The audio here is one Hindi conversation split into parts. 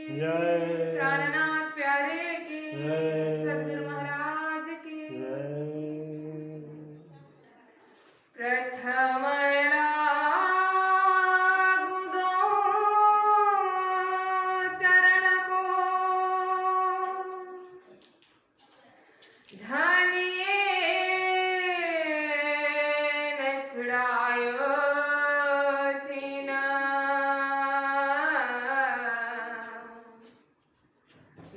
जय। प्राणनाथ प्यारे की जय। सद्गुरु महाराज की प्रथम लागू दो चरण को धनिये न छुड़ायो छीना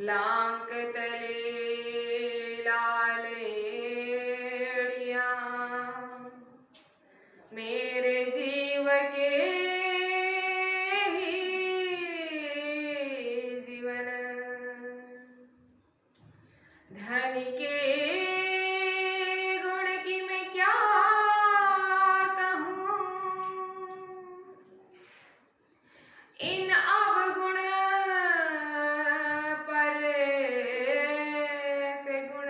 लांक तले लालेड़िया मेरे जीव के ही जीवन धन के गुण की मैं क्या कहूँ इन अवगुण पर ते गुण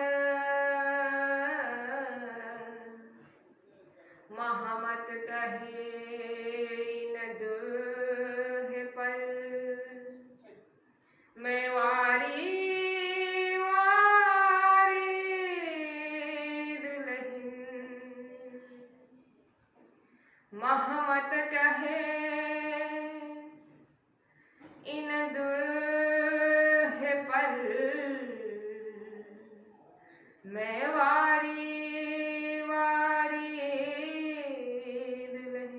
महामत कहे न दुह पर मैं वारी महमत कहे इन दुल्ह पर मैं वारी दुल्हन।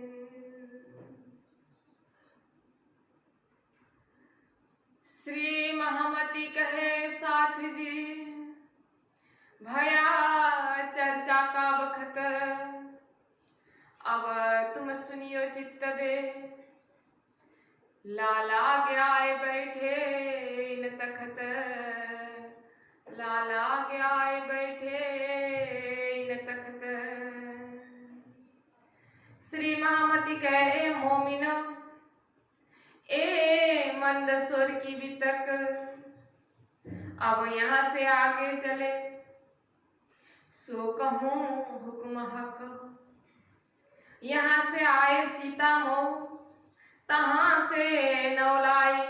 श्री महामती कहे साथ जी भया चर्चा का बखत अब तुम सुनियो चित्त दे लाला ग्याय बैठे इन तखत लाला ग्याय बैठे इन तखत। श्री महामती कहे मोमिनम ए मंदसुर की बितक अब यहाँ से आगे चले सो कहूँ हुक्म हक यहाँ से आए सीता मोह तहाँ से नौलाई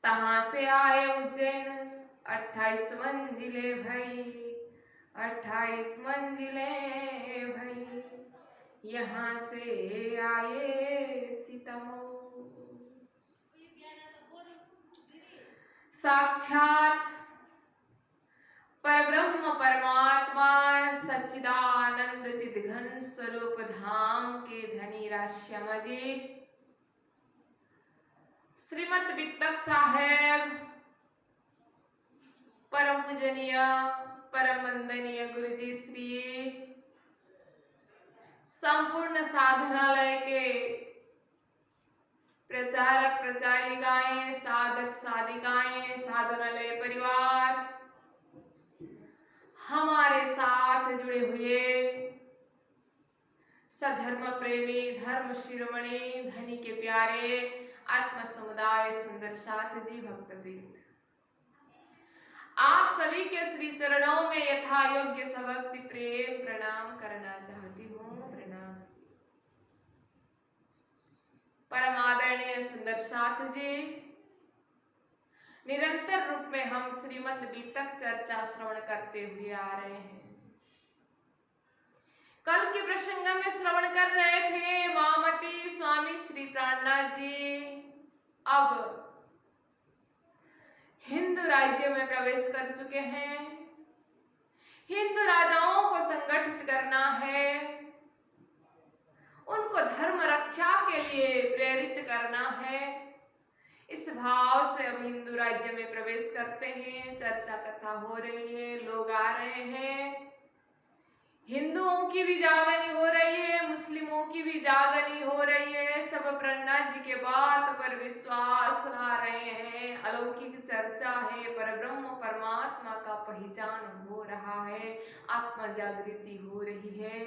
तहाँ से आए उज्जैन 28 मंजिले भई 28 मंजिले भई यहाँ से आए सीता मोह। साक्षात परब्रह्म परमात्मा सच्चिदानंद चिद घन स्वरूप धाम के धनी राश्याम जी श्रीमद बित्तक साहेब परम पूजनीय परम वंदनीय गुरु जी श्री संपूर्ण साधनालय के प्रचारक प्रचारिकाएं साधक साधिकाएं साधनालय परिवार हमारे साथ जुड़े हुए सधर्म प्रेमी धर्म शिरोमणि धनी के प्यारे आत्म समुदाय सुंदर साथ जी भक्तवृंद आप सभी के श्री चरणों में यथा योग्य सभक्ति प्रेम प्रणाम करना चाहती हूँ। प्रणाम जी। परम आदरणीय सुंदर साथ जी निरंतर रूप में हम श्रीमद् बीतक चर्चा श्रवण करते हुए आ रहे हैं। कल के प्रसंग में श्रवण कर रहे थे महामती स्वामी श्री प्राणनाथ जी अब हिंदू राज्य में प्रवेश कर चुके हैं। हिंदू राजाओं को संगठित करना है उनको धर्म रक्षा के लिए प्रेरित करना है। इस भाव से अब हिंदू राज्य में प्रवेश करते हैं। चर्चा कथा हो रही है लोग आ रहे हैं। हिंदुओं की भी जागनी हो रही है मुस्लिमों की भी जागनी हो रही है। सब प्राणनाथ जी के बात पर विश्वास ला रहे हैं। अलौकिक चर्चा है परब्रह्म परमात्मा का पहचान हो रहा है आत्मा जागृति हो रही है।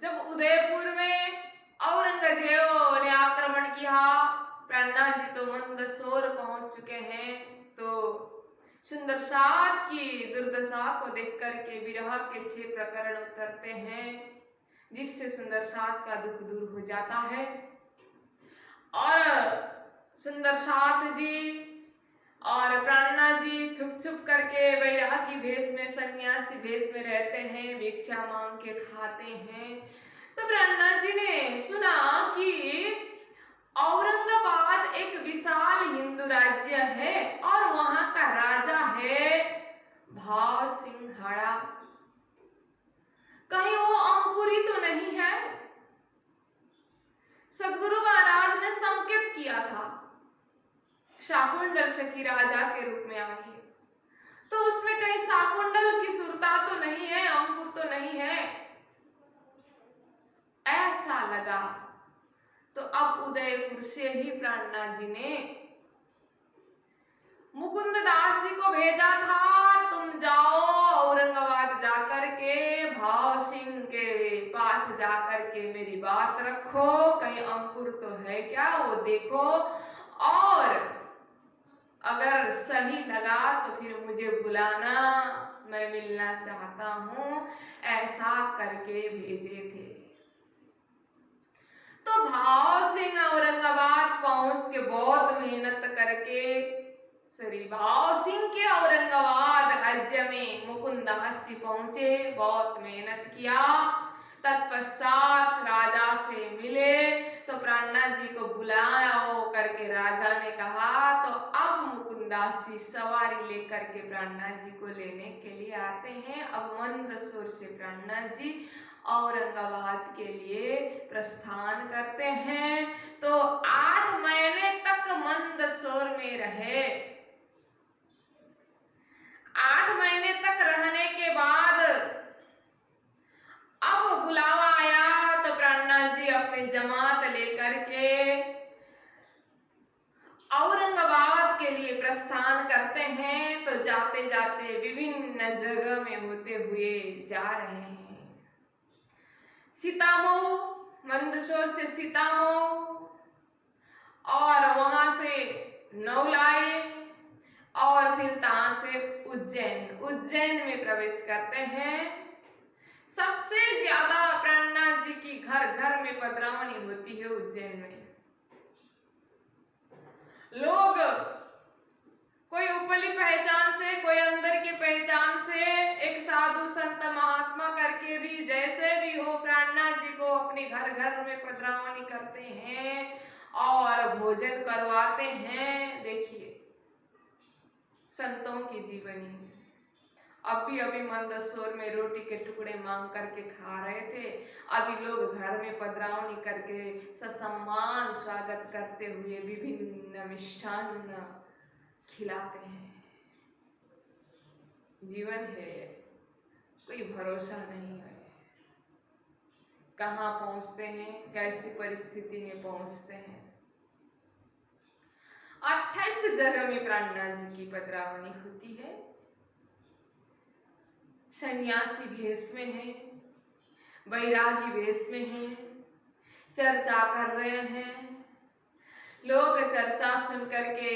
जब उदयपुर में औरंगजेब ने आक्रमण किया प्राणनाथ जी तो मंदसौर पहुंच चुके हैं तो सुंदर साथ की दुर्दशा को देख करके विरह के 6 प्रकरण उतरते हैं जिससे सुंदर साथ का दुख दूर हो जाता है और सुंदर साथ जी और प्राणनाथ जी छुप छुप करके वैरागी भेष में, सन्यासी भेष में रहते हैं, भिक्षा मांग के खाते हैं। तो प्राणनाथ जी ने सुना कि औरंगाबाद एक विशाल हिंदू राज्य है और वहां का राजा है भाव सिंघाड़ा। कहीं वो अंकुरी तो नहीं है? सदगुरु महाराज ने संकेत किया था शाकुंडल सखी राजा के रूप में आई है, तो उसमें कहीं शाकुंडल की सुरता तो नहीं है, अंकुर तो नहीं है, ऐसा लगा। तो अब उदयपुर से ही प्राणनाथ जी ने मुकुंद दास जी को भेजा था, तुम जाओ औरंगाबाद जाकर के भाव सिंह के पास जाकर के मेरी बात रखो, कहीं अंकुर तो है क्या वो देखो, और अगर सही लगा तो फिर मुझे बुलाना, मैं मिलना चाहता हूं, ऐसा करके भेजे थे। तो भाव सिंह औरंगाबाद पहुंच के बहुत मेहनत करके, भाव सिंह के औरंगाबाद राज्य में मुकुंदास जी पहुंचे, बहुत मेहनत किया। तत्पश्चात राजा से मिले तो प्राणनाथ जी को बुलाओ करके राजा ने कहा। तो अब मुकुंदास जी सवारी लेकर के प्राणनाथ जी को लेने के लिए आते हैं। अब मंदसौर से प्राणनाथ जी औरंगाबाद के लिए प्रस्थान करते हैं। तो 8 महीने तक मंदसौर में रहे। 8 महीने तक रहने के बाद अब बुलावा आया तो प्राणनाथ जी अपने जमात लेकर के औरंगाबाद के लिए प्रस्थान करते हैं। तो जाते जाते विभिन्न जगह में होते हुए जा रहे हैं। सीतामऊ, मंदसौर से सीतामऊ और वहां से नौलाई और फिर तहां से उज्जैन में प्रवेश करते हैं। सबसे ज्यादा प्राणनाथ जी की घर घर में पधरावनी होती है उज्जैन में। लोग कोई ऊपरी पहचान से, कोई अंदर की पहचान से, एक साधु संत महात्मा करके भी जैसे भी हो प्राणनाथ जी को अपने घर घर में पधरावनी करते हैं और भोजन करवाते हैं। देखिए संतों की जीवनी। अभी मंदसौर में रोटी के टुकड़े मांग करके खा रहे थे, अभी लोग घर में पधरावनी करके ससम्मान स्वागत करते हुए विभिन्न मिष्ठान्न खिलाते हैं। जीवन है, कोई भरोसा नहीं है, कहाँ पहुंचते हैं, कैसी परिस्थिति में पहुंचते हैं। 28 जगह में प्राणनाथ जी की पधरावनी होती है। सन्यासी भेष में है, वैरागी भेष में है, चर्चा कर रहे हैं। लोग चर्चा सुन करके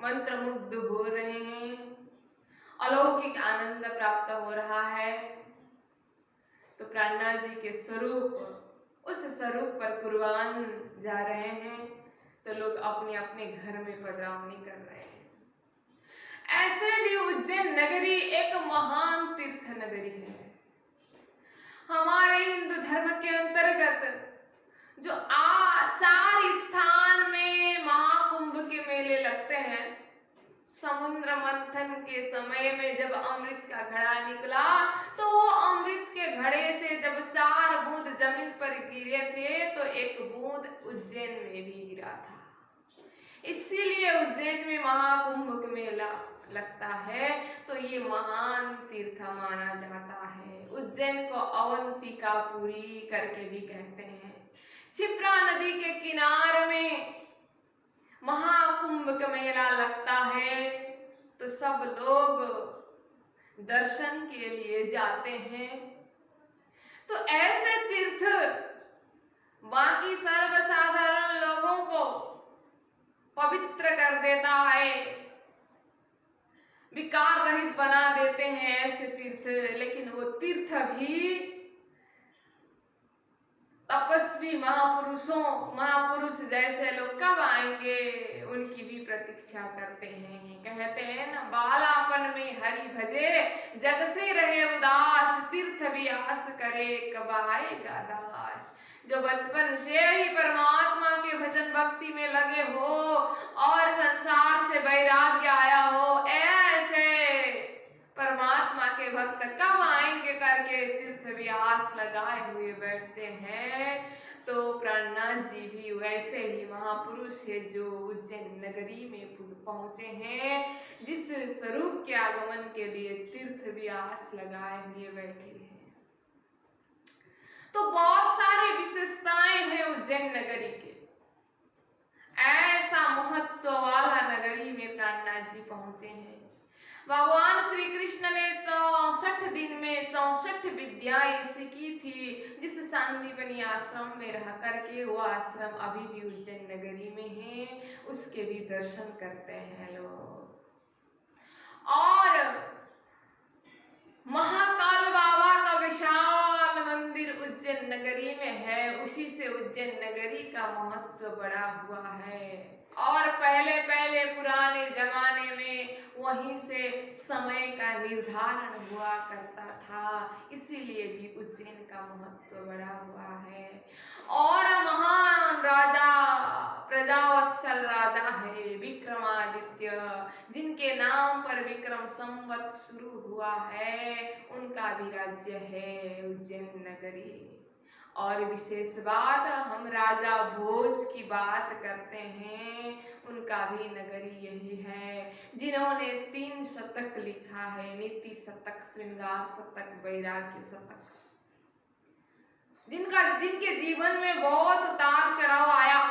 मंत्रमुग्ध हो रहे हैं, अलौकिक आनंद प्राप्त हो रहा है। तो प्राणनाथ जी के स्वरूप, उस स्वरूप पर कुर्बान जा रहे हैं। तो लोग अपने अपने घर में पधरावनी कर रहे हैं। ऐसे भी उज्जैन नगरी एक महान तीर्थ नगरी है। हमारे हिंदू धर्म के अंतर्गत जो 4 स्थान में महाकुंभ के मेले लगते हैं। समुद्र मंथन के समय में जब अमृत का घड़ा निकला तो वो अमृत के घड़े से जब 4 बूंद जमीन पर गिरे थे तो एक बूंद उज्जैन में भी गिरा था। इसीलिए उज्जैन में महाकुंभ का मेला लगता है। तो ये महान तीर्थ माना जाता है। उज्जैन को अवंतिकापुरी करके भी कहते हैं। क्षिप्रा नदी के किनारे में महाकुंभ का मेला लगता है। तो सब लोग दर्शन के लिए जाते हैं। तो ऐसे तीर्थ बाकी सर्वसाधारण लोगों को पवित्र कर देता है, विकार रहित बना देते हैं ऐसे तीर्थ। लेकिन वो तीर्थ भी तपस्वी महापुरुष जैसे लोग कब आएंगे, प्रतीक्षा करते हैं। कहते हैं ना, बालापन में हरि भजे, जग से रहे उदास, तीर्थ भी आस करे कब आएगा दास। जो बचपन से ही परमात्मा के भजन भक्ति में लगे हो और संसार से वैराग्य आया हो, ऐसे परमात्मा के भक्त कब आएंगे करके तीर्थ भी आस लगाए हुए बैठते हैं। तो प्राणनाथ जी भी वैसे ही महापुरुष है जो उज्जैन नगरी में पहुंचे हैं, जिस स्वरूप के आगमन के लिए तीर्थ भी आस लगाए हुए बैठे हैं। तो बहुत सारी विशेषताएं हैं उज्जैन नगरी के। ऐसा महत्व वाला नगरी में प्राणनाथ जी पहुंचे हैं। भगवान श्री कृष्ण ने 64 दिन में 64 विद्याएं सीखी थी, जिस सांदीपनी आश्रम में रह करके वो आश्रम अभी भी उज्जैन नगरी में है, उसके भी दर्शन करते हैं लोग। और महाकाल बाबा का विशाल मंदिर उज्जैन नगरी में है, उसी से उज्जैन नगरी का महत्व बढ़ा हुआ है। और पहले पहले पुराने जमाने में वहीं से समय का निर्धारण हुआ करता था, इसीलिए भी उज्जैन का महत्व बढ़ा हुआ है। और महान राजा प्रजावत्सल राजा है विक्रमादित्य, जिनके नाम पर विक्रम संवत शुरू हुआ है, उनका भी राज्य है उज्जैन नगरी। और विशेष बात, हम राजा भोज की बात करते हैं, उनका भी नगरी यही है, जिन्होंने 3 शतक लिखा है, नीति शतक, श्रृंगार शतक, वैराग्य शतक। जिनके जीवन में बहुत उतार चढ़ाव आया,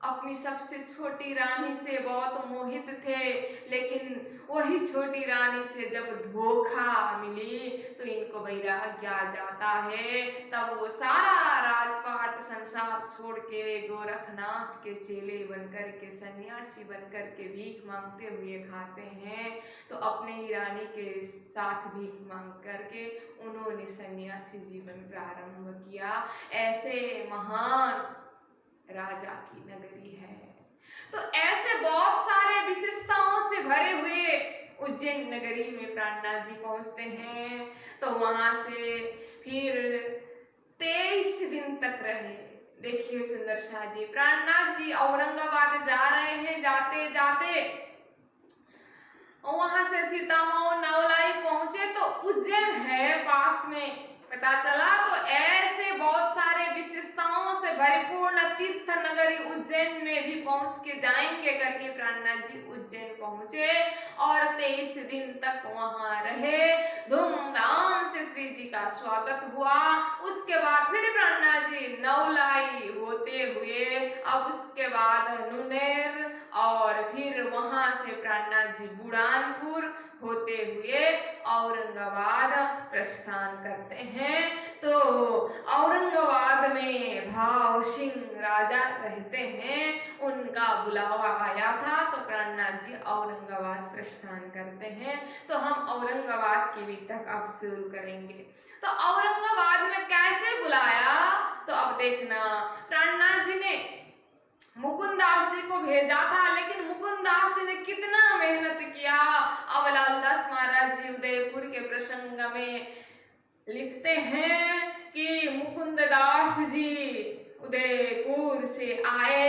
अपनी सबसे छोटी रानी से बहुत मोहित थे, लेकिन वही छोटी रानी से जब धोखा मिली तो इनको वैराग्य आ जाता है। तब वो सारा राजपाट संसार छोड़ के गोरखनाथ के चेले बनकर के, सन्यासी बनकर के भीख मांगते हुए खाते हैं। तो अपने ही रानी के साथ भीख मांग करके उन्होंने सन्यासी जीवन प्रारंभ किया। ऐसे महान राजा की नगरी है। तो ऐसे बहुत सारे विशेषताओं से भरे हुए उज्जैन नगरी में प्राणनाथ जी पहुंचते हैं। तो वहां से फिर 23 दिन तक रहे। देखिए सुंदर शाह जी, प्राणनाथ जी औरंगाबाद जा रहे हैं, जाते जाते वहां से सीतामऊ नवलाई पहुंचे तो उज्जैन है पास में, पता चला। तो ऐसे बहुत सारे विशेषताओं से परिपूर्ण तीर्थ नगरी उज्जैन में भी पहुंच के जाएंगे करके प्राणनाथ जी उज्जैन पहुंचे और 23 दिन तक वहां रहे। धूमधाम से श्री जी का स्वागत हुआ। उसके बाद फिर प्राणनाथ जी नवलाई होते हुए, अब उसके बाद नुनेर, और फिर वहां से प्राणनाथ जी बुरहानपुर होते हुए औरंगाबाद प्रस्थान करते हैं। तो औरंगाबाद में भाव सिंह राजा रहते हैं, उनका बुलावा आया था, तो प्राणनाथ जी औरंगाबाद प्रस्थान करते हैं। तो हम औरंगाबाद की भी तक अब शुरू करेंगे। तो औरंगाबाद में कैसे बुलाया, तो अब देखना, प्राणनाथ जी ने मुकुंदास जी को भेजा था, लेकिन मुकुंदास जी ने कितना मेहनत किया। अब लालदास महाराज जी उदयपुर के प्रसंग में लिखते हैं कि मुकुंददास जी उदयपुर से आए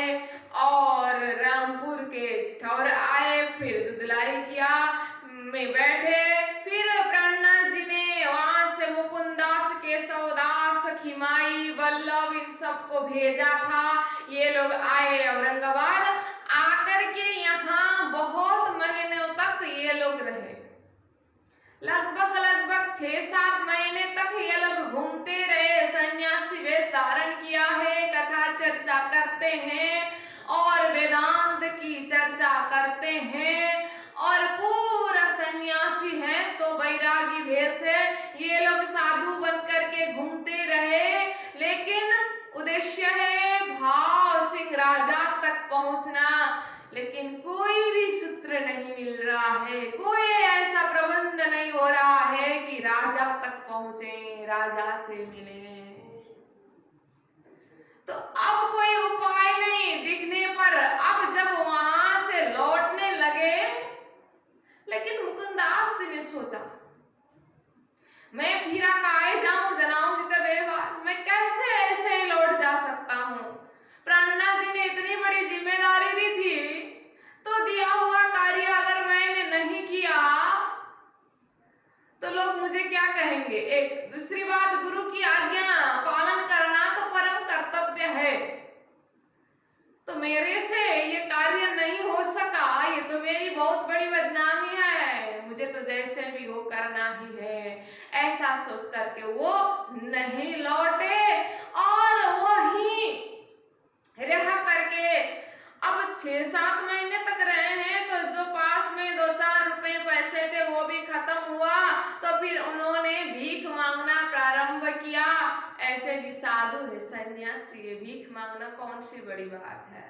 और रामपुर के ठौर आए, फिर दुदलाई किया में बैठे। फिर प्राणनाथ जी ने वहां से मुकुंदास, केशवदास, खिमाई, वल्लभ, इन सबको भेजा था। ये लोग आए औरंगाबाद, आकर के यहाँ बहुत महीनों तक ये लोग रहे। लगभग 6-7 महीने तक ये लोग घूमते रहे, सन्यासी वेश धारण किया है, कथा चर्चा करते हैं और वेदांत की चर्चा करते हैं, और पूरा सन्यासी है तो वैरागी वेश है, ये लोग साधु बनकर के घूमते रहे। लेकिन उद्देश्य है भाव सिंह राजा तक पहुंचना, लेकिन कोई भी सूत्र नहीं मिल रहा है, कोई ऐसा प्रबंध नहीं हो रहा है कि राजा तक पहुंचे, राजा से मिले। तो अब कोई उपाय नहीं दिखने पर, अब जब तो मेरे से ये कार्य नहीं हो सका, ये तो मेरी बहुत बड़ी बदनामी है, मुझे तो जैसे भी हो करना ही है, ऐसा सोच करके वो नहीं लौटे और वहीं रह करके अब 6-7 महीने तक रहे हैं। तो जो पास में 2-4 रुपए पैसे थे वो भी खत्म हुआ, तो फिर उन्होंने भीख मांगना प्रारंभ किया। ऐसे भी साधु है, सन्यासी है, भीख मांगना कौन सी बड़ी बात है।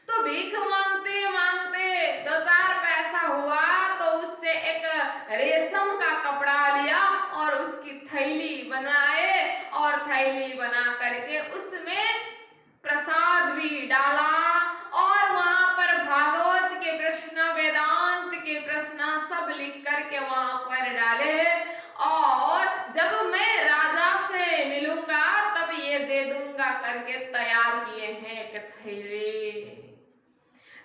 तो भीख मांगते मांगते 2-4 पैसा हुआ, तो उससे एक रेशम का कपड़ा लिया और उसकी थैली बनाए और थैली बना करके उसमें प्रसाद भी डाला और वहां पर भागवत के प्रश्न, वेदांत के प्रश्न सब लिख करके वहां पर डाले। और जब मैं राजा से मिलूंगा तब ये दे दूंगा करके तैयार किए हैं एक थैली।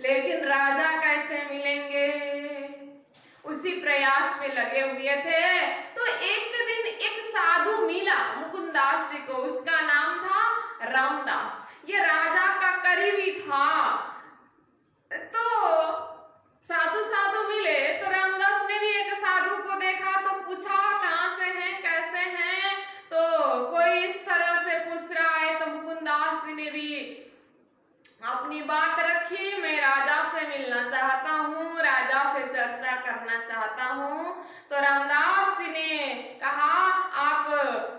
लेकिन राजा कैसे मिलेंगे, उसी प्रयास में लगे हुए थे। तो एक दिन एक साधु मिला मुकुंदास जी को, उसका नाम था रामदास। ये राजा का करीबी था। तो साधु साधु मिले, तो रामदास ने भी एक साधु को देखा तो पूछा कहाँ से हैं, कैसे हैं। तो कोई इस तरह से पूछ रहा है, तो मुकुंदास जी ने भी अपनी बात रखी, मैं राजा से मिलना चाहता हूँ, राजा से चर्चा करना चाहता हूँ। तो रामदास जी ने कहा आप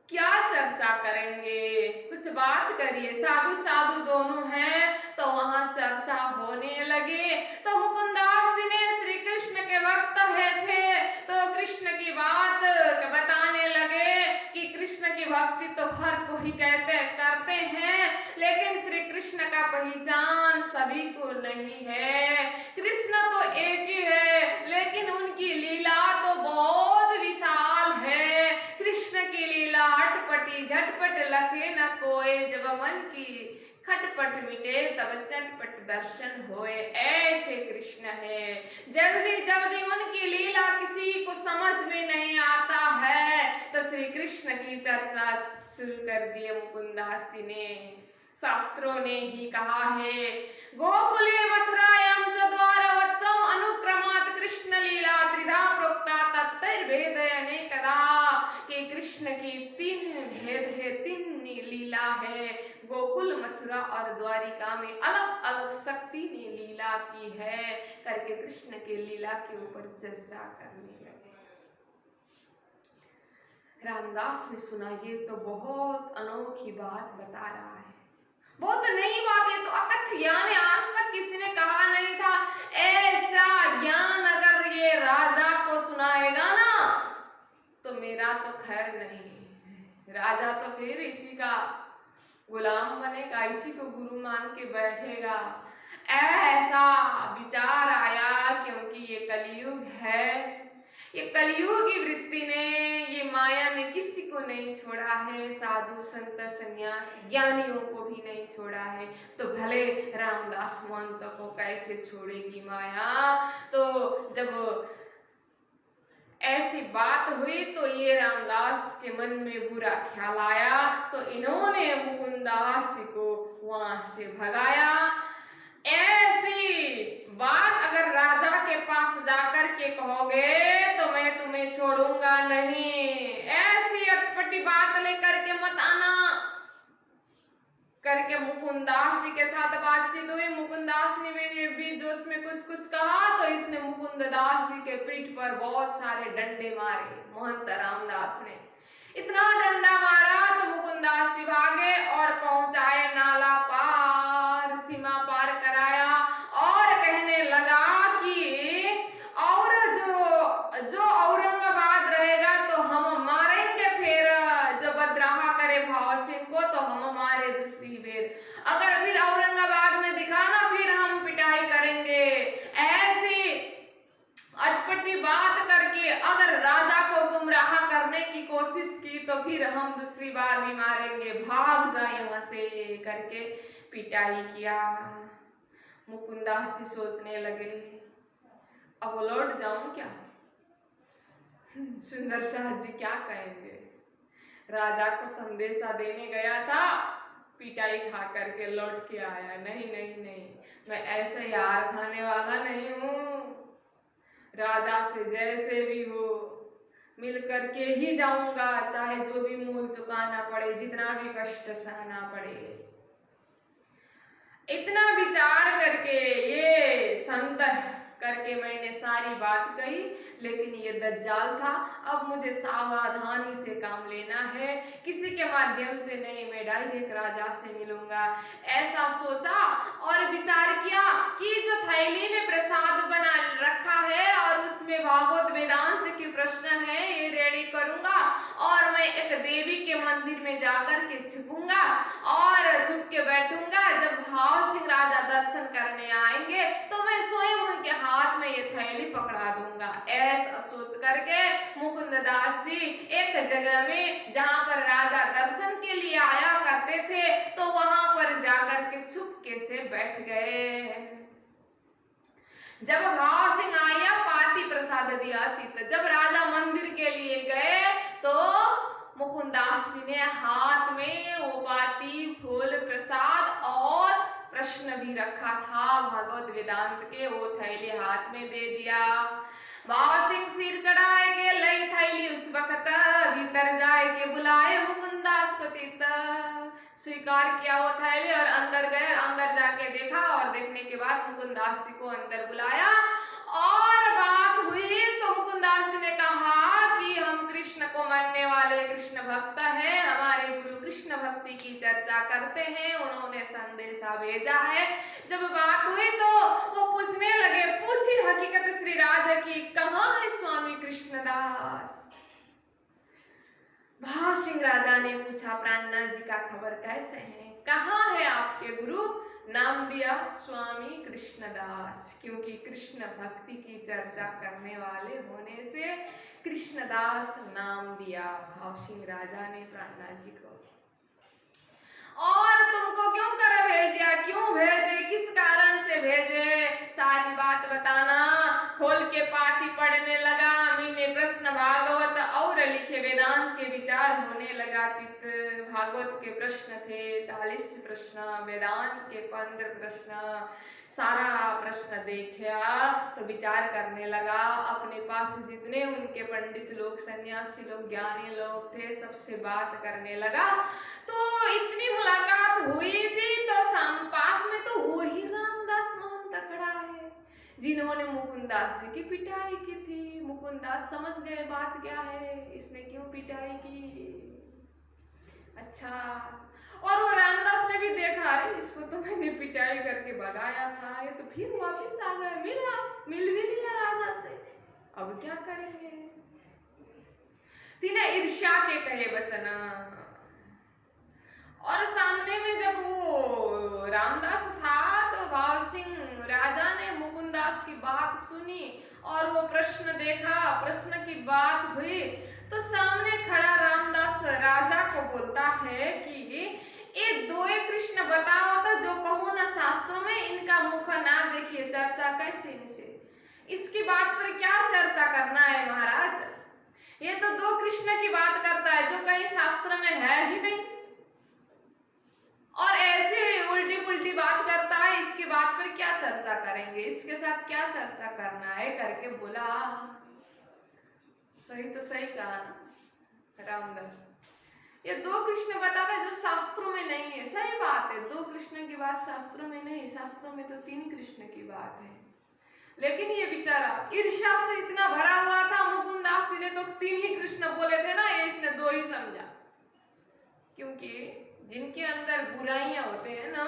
क्या चर्चा करेंगे, कुछ बात करिए। साधु साधु दोनों हैं, तो वहां चर्चा होने लगी। तो मुकुंदास जी ने श्री कृष्ण के भक्त थे, तो कृष्ण की बात बताने लगे कि कृष्ण की भक्ति तो हर कोई करते हैं, लेकिन श्री कृष्ण का पहचान सभी को नहीं है। कृष्ण तो एक ही है, लेकिन उनकी लीला तो बहुत विशाल है। कृष्ण की लीला अटपटी झटपट लखे न कोय, जब मन की खटपट मिटे तब चटपट दर्शन होए, ऐसे कृष्ण है। जल्दी जल्दी उनकी लीला किसी को समझ में नहीं आता है। तो श्री कृष्ण की चर्चा शुरू कर दी मुकुंदास जी ने। शास्त्रों ने ही कहा है, गोकुले मथुरायां च द्वारवत्तम अनुक्रमात् कृष्ण लीला त्रिधा प्रोक्ता तत्तैर्भेद अनेकदा, कि कृष्ण की 3 भेद है, 3 लीला है। गोकुल, मथुरा और द्वारिका में अलग अलग शक्ति ने लीला की है करके कृष्ण के लीला के ऊपर चर्चा करने लगे। रामदास ने सुना, ये तो बहुत अनोखी बात बता रहा है, बहुत नई बात है, तो अकथ ज्ञान है, आज तक किसी ने कहा नहीं था। ऐसा ज्ञान अगर ये राजा को सुनाएगा ना, तो मेरा तो खैर नहीं, राजा तो फिर इसी का गुलाम बनेगा, इसी को गुरु मान के बैठेगा। ऐसा विचार आया, क्योंकि ये कलयुग है। ये कलयुग की वृत्ति ने, ये माया ने किसी को नहीं छोड़ा है, साधु संत सन्यासी ज्ञानियों को भी नहीं छोड़ा है। तो भले रामदास महंत को कैसे छोड़ेगी माया। तो जब ऐसी बात हुई तो ये रामदास के मन में बुरा ख्याल आया, तो इन्होंने मुकुंदास को वहां से भगाया। ऐसी बात अगर राजा के पास जाकर के कहोगे तो मैं तुम्हें छोड़ूंगा नहीं, ऐसी अटपटी बात लेकर के मत आना करके मुकुंदास जी के साथ बातचीत हुई। मुकुंदास ने मेरे भी जोश में कुछ कुछ कहा, तो इसने मुकुंददास जी के पीठ पर बहुत सारे डंडे मारे। महंत रामदास ने इतना डंडा मारा तो मुकुंदास जी भागे और पहुंचाए नाला पार, सीमा पार कराया और कहने लगा कि और जो औरंगाबाद रहेगा तो हम मारेंगे, फिर जो बदराहा करे भाव सिंह को तो हम मारे दूसरी बेर, अगर फिर औरंगाबाद में दिखाना फिर हम पिटाई करेंगे। ऐसी अटपटी बात करके अगर राजा को गुमराह करने की कोशिश की तो फिर हम दूसरी बार भी मारेंगे, भाग जा यहाँ से करके पिटाई किया। मुकुंदास जी सोचने लगे, अब लौट जाऊं क्या? सुंदर शाह जी क्या कहेंगे? राजा को संदेशा देने गया था, पिटाई खा करके लौट के आया। नहीं नहीं नहीं, मैं ऐसे यार खाने वाला नहीं हूँ। राजा से जैसे भी हो मिल करके ही जाऊंगा, चाहे जो भी मूल चुकाना पड़े, जितना भी कष्ट सहना पड़े। इतना विचार करके ये संत करके मैंने सारी बात कही, लेकिन ये दज्जाल था। अब मुझे सावधानी से काम लेना है, किसी के माध्यम से नहीं, मैं डायरेक्ट राजा से मिलूंगा। ऐसा सोचा और विचार किया कि जो थैली में प्रसाद बना रखा है और उसमें भागवत वेदांत के प्रश्न है, ये रेडी करूंगा और मैं एक देवी के मंदिर में जाकर के छुपूंगा और छुप के बैठूंगा। जब भाव सिंह राजा दर्शन करने आएंगे तो मैं स्वयं उनके हाथ में ये थैली पकड़ा दूंगा। ऐसा सोच करके मुकुंद दास जी एक जगह में जहां पर राजा दर्शन के लिए आया करते थे, तो वहां पर जाकर के छुपके से बैठ गए। जब भाव सिंह आया, पाती प्रसाद दिया तीत। जब राजा मंदिर के लिए गए तो मुकुंदास जी ने हाथ में वो पाती, फूल, प्रसाद और प्रश्न भी रखा था भगवत वेदांत के, वो थैली हाथ में दे दिया। भाव सिंह सिर चढ़ाए के लई थैली उस वक्त, भीतर जाए के बुलाए मुकुंदास को तीत। स्वीकार किया वो थैली और अंदर गए। अंदर जाके देखा और देखने के बाद मुकुंदास जी को अंदर बुलाया और बात हुई तो मुकुंदास जी ने कहा कि हम कृष्ण को मानने वाले कृष्ण भक्त हैं, हमारे गुरु कृष्ण भक्ति की चर्चा करते हैं, उन्होंने संदेशा भेजा है। जब बात हुई तो वो पूछने लगे, पूछी हकीकत श्री राजा की, कहाँ है स्वामी कृष्णदास? भाव सिंह राजा ने पूछा, प्राणनाथ जी का खबर कैसे है, कहाँ है आपके गुरु? नाम दिया स्वामी कृष्णदास, क्योंकि कृष्ण भक्ति की चर्चा करने वाले होने से कृष्णदास नाम दिया भाव सिंह राजा ने प्राणनाथ जी को। और तुमको क्यों कर भेजा, क्यों भेजे, किस कारण से भेजे, सारी बात बताना। खोल के पाठी पढ़ने लगा, मीने प्रश्न भागवत और लिखे वेदांत के विचार होने लगा। भागवत के प्रश्न थे 40 प्रश्न, वेदांत के 15 प्रश्न। सारा प्रश्न देखा तो विचार करने लगा। अपने पास जितने उनके पंडित लोग, सन्यासी लोग, ज्ञानी लोग थे, सबसे बात करने लगा। तो इतनी मुलाकात हुई थी तो पास में तो वही रामदास महंत खड़ा है जिन्होंने मुकुंदास जी की पिटाई की थी। मुकुंदास समझ गए बात क्या है, इसने क्यों पिटाई की। अच्छा, और वो रामदास ने भी देखा, इसको तो मैंने पिटाई करके भगाया था, ये तो फिर वापस आ गया, मिल भी लिया राजा से, अब क्या करेंगे। तीन ईर्ष्या के कहे वचन। और सामने में जब वो रामदास था तो भाव सिंह राजा ने मुकुंदास की बात सुनी और वो प्रश्न देखा, प्रश्न की बात हुई तो सामने खड़ा रामदास राजा को बोलता है कि ये दो कृष्ण बताओ तो, जो कहो ना शास्त्रों में, इनका मुख ना देखिए, चर्चा कैसे इनसे, इसकी बात पर क्या चर्चा करना है महाराज। ये तो दो कृष्ण की बात करता है जो कहीं शास्त्र में है ही नहीं, और ऐसे उल्टी पुल्टी बात करता है, इसकी बात पर क्या चर्चा करेंगे, इसके साथ क्या चर्चा करना है करके बोला। सही तो सही कहा ना रामदास, ये दो कृष्ण बताता है जो शास्त्रों में नहीं है। सही बात है, दो कृष्ण की बात शास्त्रों में नहीं, शास्त्रों में तो 3 कृष्ण की बात है। लेकिन ये बेचारा ईर्ष्या से इतना भरा हुआ था, मुकुंदास जी ने तो 3 ही कृष्ण बोले थे ना, ये इसने 2 ही समझा। क्योंकि जिनके अंदर बुराइयां होते हैं ना,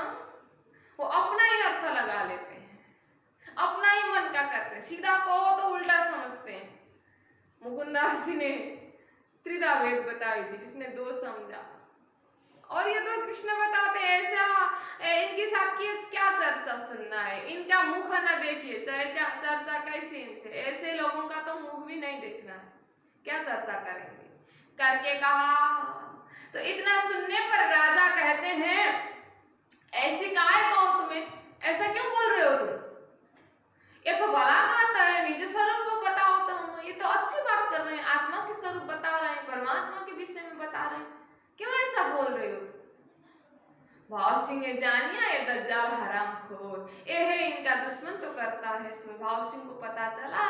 वो अपना ही अर्थ लगा लेते हैं, अपना ही मन का करते हैं, सीधा कहो तो उल्टा समझते हैं। मुकुंदास जी ने त्रिधा वेद बताई थी, इसने 2 समझा, और ये 2 कृष्ण बताते ऐसा, इनके साथ की क्या चर्चा सुनना है, इनका मुख ना देखिए, चाहे चर्चा कैसे इनसे, ऐसे लोगों का तो मुख भी नहीं देखना है, क्या चर्चा करेंगे करके कहा। तो इतना सुनने पर राजा कहते हैं, ऐसे काहे कहो तुम्हें, ऐसा क्यों बोल रहे हो तुम, ये तो भला कहता है, निज स्वरूप को बताओ तुम, ये तो अच्छी बात कर रहे हैं, आत्मा के स्वरूप बता रहे हैं, परमात्मा के विषय में बता रहे हैं, क्यों ऐसा बोल रहे हो। भाव सिंह जानिया ये दज्जाल हराम खोर, ये है इनका दुश्मन तो करता है। सो भाव सिंह को पता चला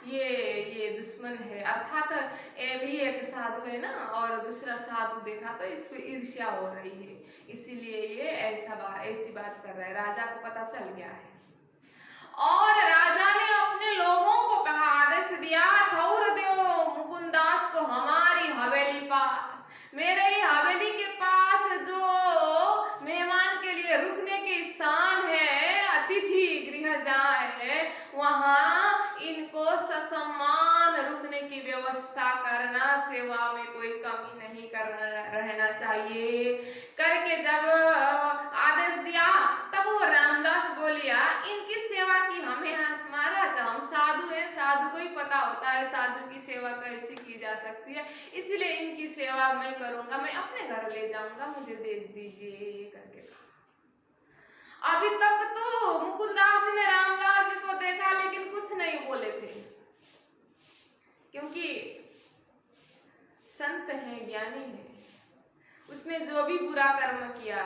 ये दुश्मन है, अर्थात ये भी एक साधु है ना, और दूसरा साधु देखा तो इसको ईर्ष्या हो रही है, इसीलिए ये ऐसी बात कर रहा है। राजा को पता चल गया है और राजा ने अपने लोगों को कहा, आदेश दिया, ठौर दो मुकुंदास को हमारी हवेली पास, मेरे ही हवेली के पास जो मेहमान के लिए रुकने के स्थान है, अतिथि गृह जहाँ है, वहां इनको ससम्मान रुकने की व्यवस्था करना, सेवा में कोई कमी नहीं करना रहना चाहिए करके जब आदेश दिया, तब वो रामदास बोलिया, इनकी सेवा की हमें हंस महाराज, हम साधु हैं, साधु को ही पता होता है साधु की सेवा कैसे की जा सकती है, इसलिए इनकी सेवा मैं करूंगा, मैं अपने घर ले जाऊंगा, मुझे दे दीजिए करके कहा। अभी तक तो मुकुंदास ने रामदास जी को देखा लेकिन कुछ नहीं बोले थे, क्योंकि संत है, ज्ञानी है, उसने जो भी बुरा कर्म किया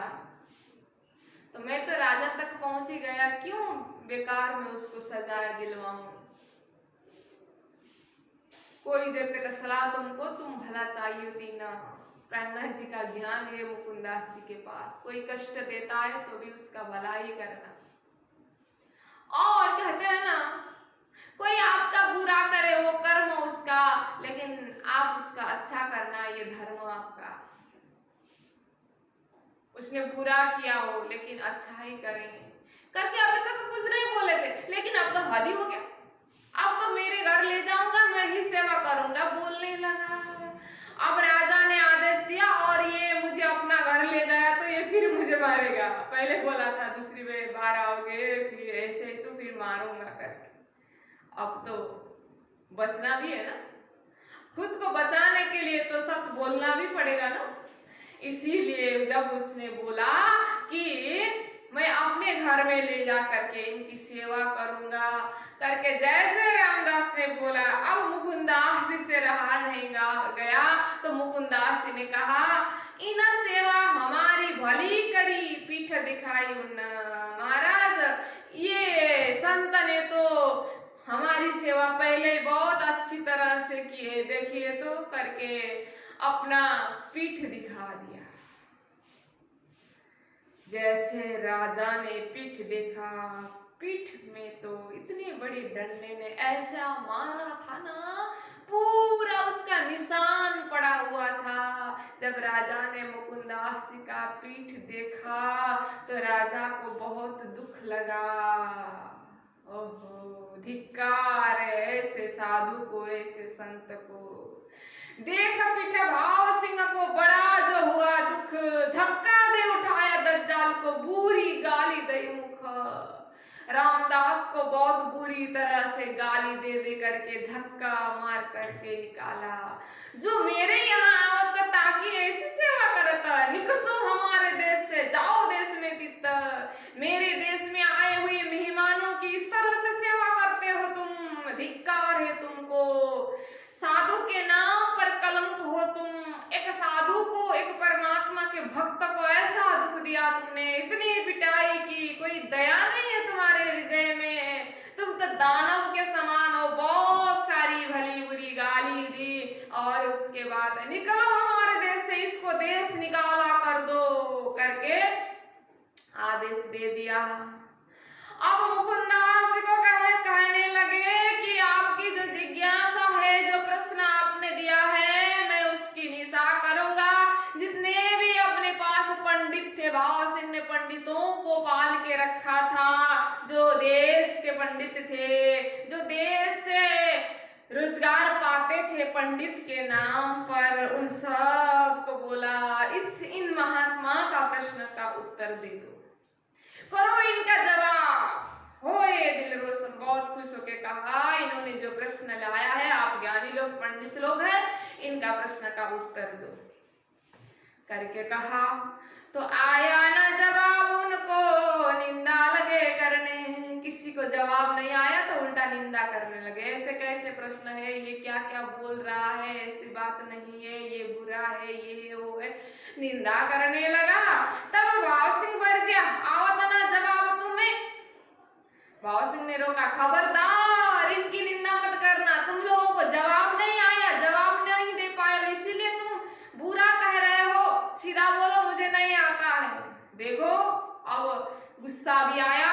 तो मैं तो राजा तक पहुंच ही गया, क्यों बेकार में उसको सजाया दिलवाऊं। कोई देर तक सलाह तुमको, तुम भला चाहिए थी ना। प्राणनाथ जी का ज्ञान है मुकुंदास जी के पास, कोई कष्ट देता है तो भी उसका भला ही करना। और कहते हैं ना, कोई आपका बुरा करे वो कर्म उसका, लेकिन आप उसका अच्छा करना ये धर्म आपका। उसने बुरा किया हो लेकिन अच्छा ही करेंगे करके अभी तक तो कुछ नहीं बोले थे, लेकिन अब तो हद ही हो गया, अब तो मेरे घर ले जाऊंगा, मैं ही सेवा करूंगा बोलने लगा। अब राजा ने आदेश दिया और ये मुझे अपना घर ले गया तो ये फिर मुझे मारेगा, पहले बोला था दूसरी बार आओगे फिर ऐसे ही तो फिर मारूंगा करके। अब तो बचना भी है ना, खुद को बचाने के लिए तो सच बोलना भी पड़ेगा ना, इसीलिए जब उसने बोला कि मैं अपने घर में ले जा करके इनकी सेवा करूंगा करके जैसे रामदास ने बोला, अब मुकुंदास जी से रहा नहीं गया तो मुकुंदास जी ने कहा, इन सेवा हमारी भली करी पीठ दिखाई उन्ना। महाराज ये संत ने तो हमारी सेवा पहले बहुत अच्छी तरह से की है, देखिए तो करके अपना पीठ दिखा दिया। जैसे राजा ने पीठ देखा, पीठ में तो इतनी बड़ी डंडे ने ऐसा मारा था ना, पूरा उसका निशान पड़ा हुआ था। जब राजा ने मुकुंदास जी का पीठ देखा तो राजा को बहुत दुख लगा। ओहो, धिक्कार है ऐसे साधु को, ऐसे संत को। देख पीठ भाव सिंह को बड़ा जो हुआ दुख, धक्का दे उठाया दज्जाल को, बुरी गाली दई मुख। रामदास को बहुत बुरी तरह से गाली दे दे करके धक्का मार करके निकाला। जो मेरे यहाँ आवत ताकि ऐसी सेवा करता, निकसो हमारे देश से, जाओ देश में तितर, मेरे देश में आए हुए मेहमानों की इस तरह से सेवा करते हो तुम, धिक्कार है तुमको, साधु के नाम पर कलंक हो तुम। एक साधु को, एक परमात्मा के भक्त को ऐसा दुख दिया तुमने, इतनी पिटाई की, कोई दया नहीं है तुम्हारे हृदय में, तुम तो दानव के समान हो। बहुत सारी भली बुरी गाली दी और उसके बाद निकलो हमारे देश से, इसको देश निकाला कर दो करके आदेश दे दिया। अब मुकुंदास जी को कहने लगे कि आपकी जो जिज्ञासा है, जो प्रश्न आपने दिया है, मैं उसकी निशा करूंगा। जितने भी अपने पास पंडित थे, भाव सिंह ने पंडितों को पाल के रखा था, जो देश के पंडित थे, जो देश से रोजगार पाते थे पंडित के नाम पर, उन सब को बोला इन महात्मा का प्रश्न का उत्तर दे दो, करो इनका जवाब। हो ये दिल रोशन बहुत खुश होके कहा, इन्होंने जो प्रश्न लाया है, आप ज्ञानी लोग पंडित लोग हैं, इनका प्रश्न का उत्तर दो करके कहा। तो आया ना जवाब उनको, निंदा लगे करने। किसी को जवाब नहीं आया तो उल्टा निंदा करने लगे, ऐसे कैसे प्रश्न है, ये क्या क्या बोल रहा है, ऐसी बात नहीं है, ये बुरा है, ये वो है, निंदा करने लगा। तब भाव सिंह खबरदार इनकी निंदा मत करना, तुम लोगों को जवाब नहीं आया, जवाब नहीं दे पाए हो, इसीलिए तुम बुरा कह रहे हो, सीधा बोलो मुझे नहीं आता है। देखो अब गुस्सा भी आया,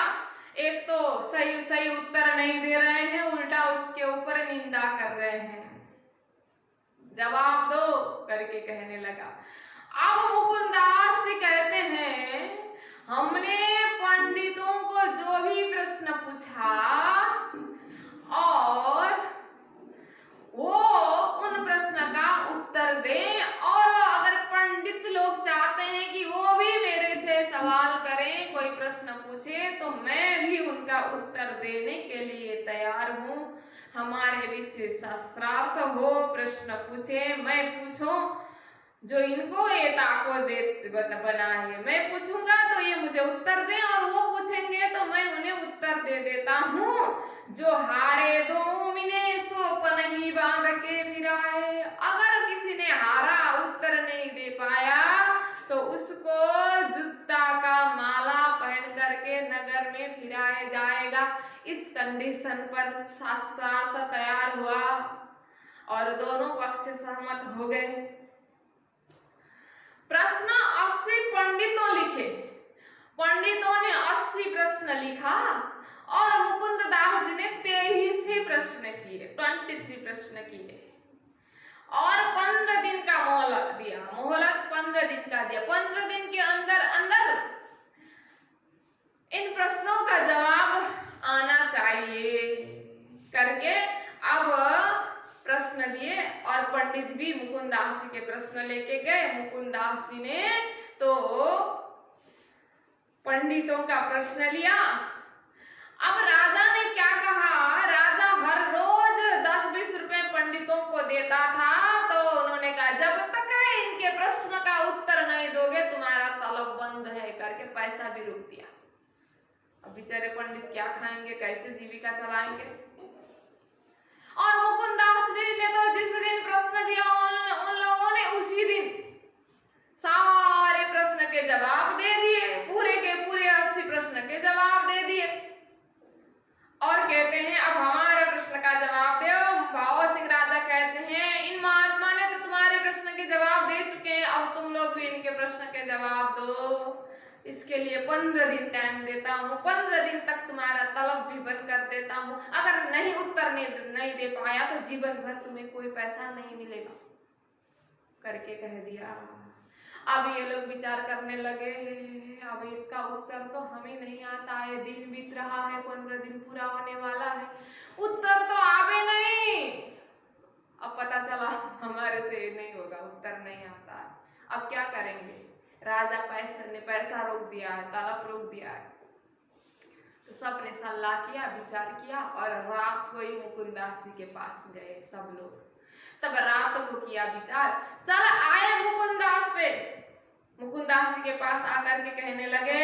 एक तो सही सही उत्तर नहीं दे रहे हैं, उल्टा उसके ऊपर निंदा कर रहे हैं, जवाब दो करके कहने लगा। अब मुकुंदास से कहते हैं हमने पंडितों को जो भी प्रश्न पूछा और वो उन प्रश्न का उत्तर दें, और अगर पंडित लोग चाहते हैं कि वो भी मेरे से सवाल करें, कोई प्रश्न पूछे, तो मैं भी उनका उत्तर देने के लिए तैयार हूँ। हमारे बीच शास्त्रार्थ हो, प्रश्न पूछे, मैं पूछूं, जो इनको ये ताकत बना है, मैं पूछूंगा तो ये मुझे उत्तर दें, और वो पूछेंगे तो मैं उन्हें उत्तर दे देता हूँ। जो हारे दो मिने सो पनही बांध के फिराए, अगर किसी ने हारा, उत्तर नहीं दे पाया, तो उसको जूता का माला पहन करके नगर में फिराया जाएगा। इस कंडीशन पर शास्त्रार्थ तैयार हुआ और दोनों पक्ष सहमत हो गए। प्रश्न 80 पंडितों लिखे, पंडितों ने 80 प्रश्न लिखा और मुकुंद दास जी ने 23 प्रश्न किए, 23 प्रश्न किए और 15 दिन का मोहलत दिया, मोहलत 15 दिन का दिया। 15 दिन के अंदर अंदर इन प्रश्नों का जवाब आना चाहिए करके अब प्रश्न दिए, और पंडित भी मुकुंदास जी के प्रश्न लेके गए। मुकुंदास जी ने तो पंडितों का प्रश्न लिया। अब राजा ने क्या कहा, राजा हर रोज 10-20 रुपए पंडितों को देता था, तो उन्होंने कहा जब तक इनके प्रश्न का उत्तर नहीं दोगे तुम्हारा तलब बंद है करके पैसा भी रोक दिया। अब बेचारे पंडित क्या खाएंगे, कैसे जीविका चलाएंगे। और मुकुंदास जी ने तो जिस दिन प्रश्न दिया उन लोगों ने उसी दिन सारे प्रश्न के जवाब दे दिए, पूरे के पूरे 80 प्रश्न के जवाब दे दिए, और कहते हैं अब हमारे प्रश्न का जवाब दो। भाव सिंह राजा कहते हैं इन महात्मा ने तो तुम्हारे प्रश्न के जवाब दे चुके हैं, अब तुम लोग भी इनके प्रश्न के जवाब दो। इसके लिए 15 दिन टाइम देता हूँ, 15 दिन तक तुम्हारा तलब भी बंद कर देता हूँ, अगर नहीं उत्तर नहीं दे पाया तो जीवन भर तुम्हें कोई पैसा नहीं मिलेगा करके कह दिया। अब ये लोग विचार करने लगे, अब इसका उत्तर तो हमें नहीं आता है, दिन बीत रहा है, 15 दिन पूरा होने वाला है, उत्तर तो आवे नहीं। अब पता चला हमारे से नहीं होगा, उत्तर नहीं आता है, अब क्या करेंगे। राजा पैसा रोक दिया है, तलब रोक दिया है, तो सबने सलाह किया, विचार किया, और रात को ही मुकुंदास जी के पास गए सब लोग। तब रात को किया विचार, चल आए मुकुंदास पे, मुकुंदास जी के पास आकर के कहने लगे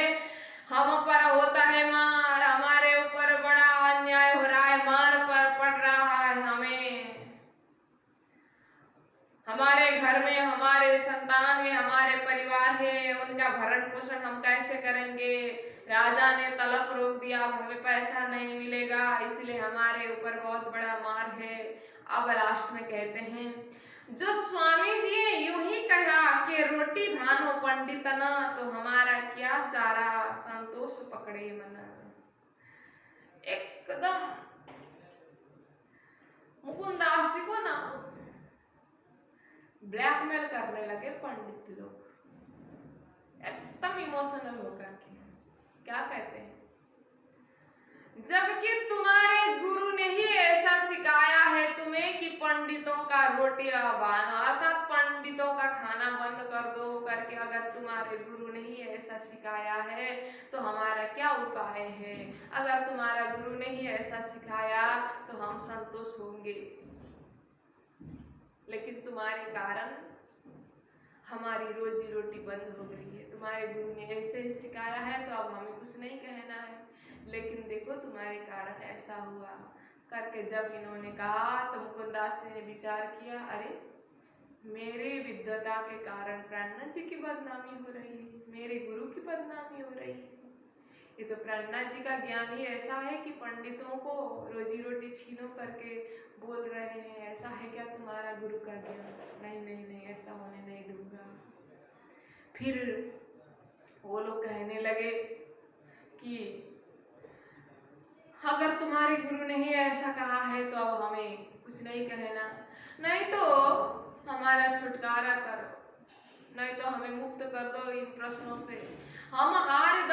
हम पर होता है मार, हमारे ऊपर बड़ा अन्याय हो रहा है, मार पर पड़ रहा है हमें, हमारे घर में हमारे संतान है, हमारे परिवार है, उनका भरण पोषण हम कैसे करेंगे। राजा ने तलब रोक दिया, हमें पैसा नहीं मिलेगा, इसलिए हमारे ऊपर बहुत बड़ा मार है। अब लास्ट में कहते हैं जो स्वामी जी यूं ही कहा कि रोटी भानो पंडितना, तो हमारा क्या चारा, संतोष पकड़े मन। एकदम मुकुंदास जी को ना ब्लैकमेल करने लगे पंडित लोग, एकदम इमोशनल होकर के। क्या कहते हैं, जबकि तुम्हारे गुरु ने ही ऐसा सिखाया है तुम्हें कि पंडितों का रोटी बानो, अर्थात पंडितों का खाना बंद कर दो करके, अगर तुम्हारे गुरु ने ही ऐसा सिखाया है तो हमारा क्या उपाय है। अगर तुम्हारा गुरु ने ही ऐसा सिखाया तो हम संतोष होंगे, लेकिन तुम्हारे कारण हमारी रोजी रोटी बंद हो गई है। तुम्हारे गुरु ने ऐसे ही सिखाया है तो अब हमें कुछ नहीं कहना है, लेकिन देखो तुम्हारे कारण ऐसा हुआ करके जब इन्होंने कहा तो मुकुंदास ने विचार किया, अरे मेरे विद्वता के कारण प्राणनाथ जी की बदनामी हो रही है, मेरे गुरु की बदनामी हो रही है, ये तो प्राणनाथ जी का ज्ञान ही ऐसा है कि पंडितों को रोजी रोटी छीनो करके बोल रहे हैं, ऐसा है क्या तुम्हारा गुरु का ज्ञान? नहीं नहीं नहीं, ऐसा होने नहीं दूंगा। फिर वो लोग कहने लगे कि अगर तुम्हारे गुरु ने ही ऐसा कहा है तो अब हमें कुछ नहीं कहना, नहीं तो हमारा छुटकारा करो, नहीं तो हमें मुक्त कर दो इन प्रश्नों से। हम हारे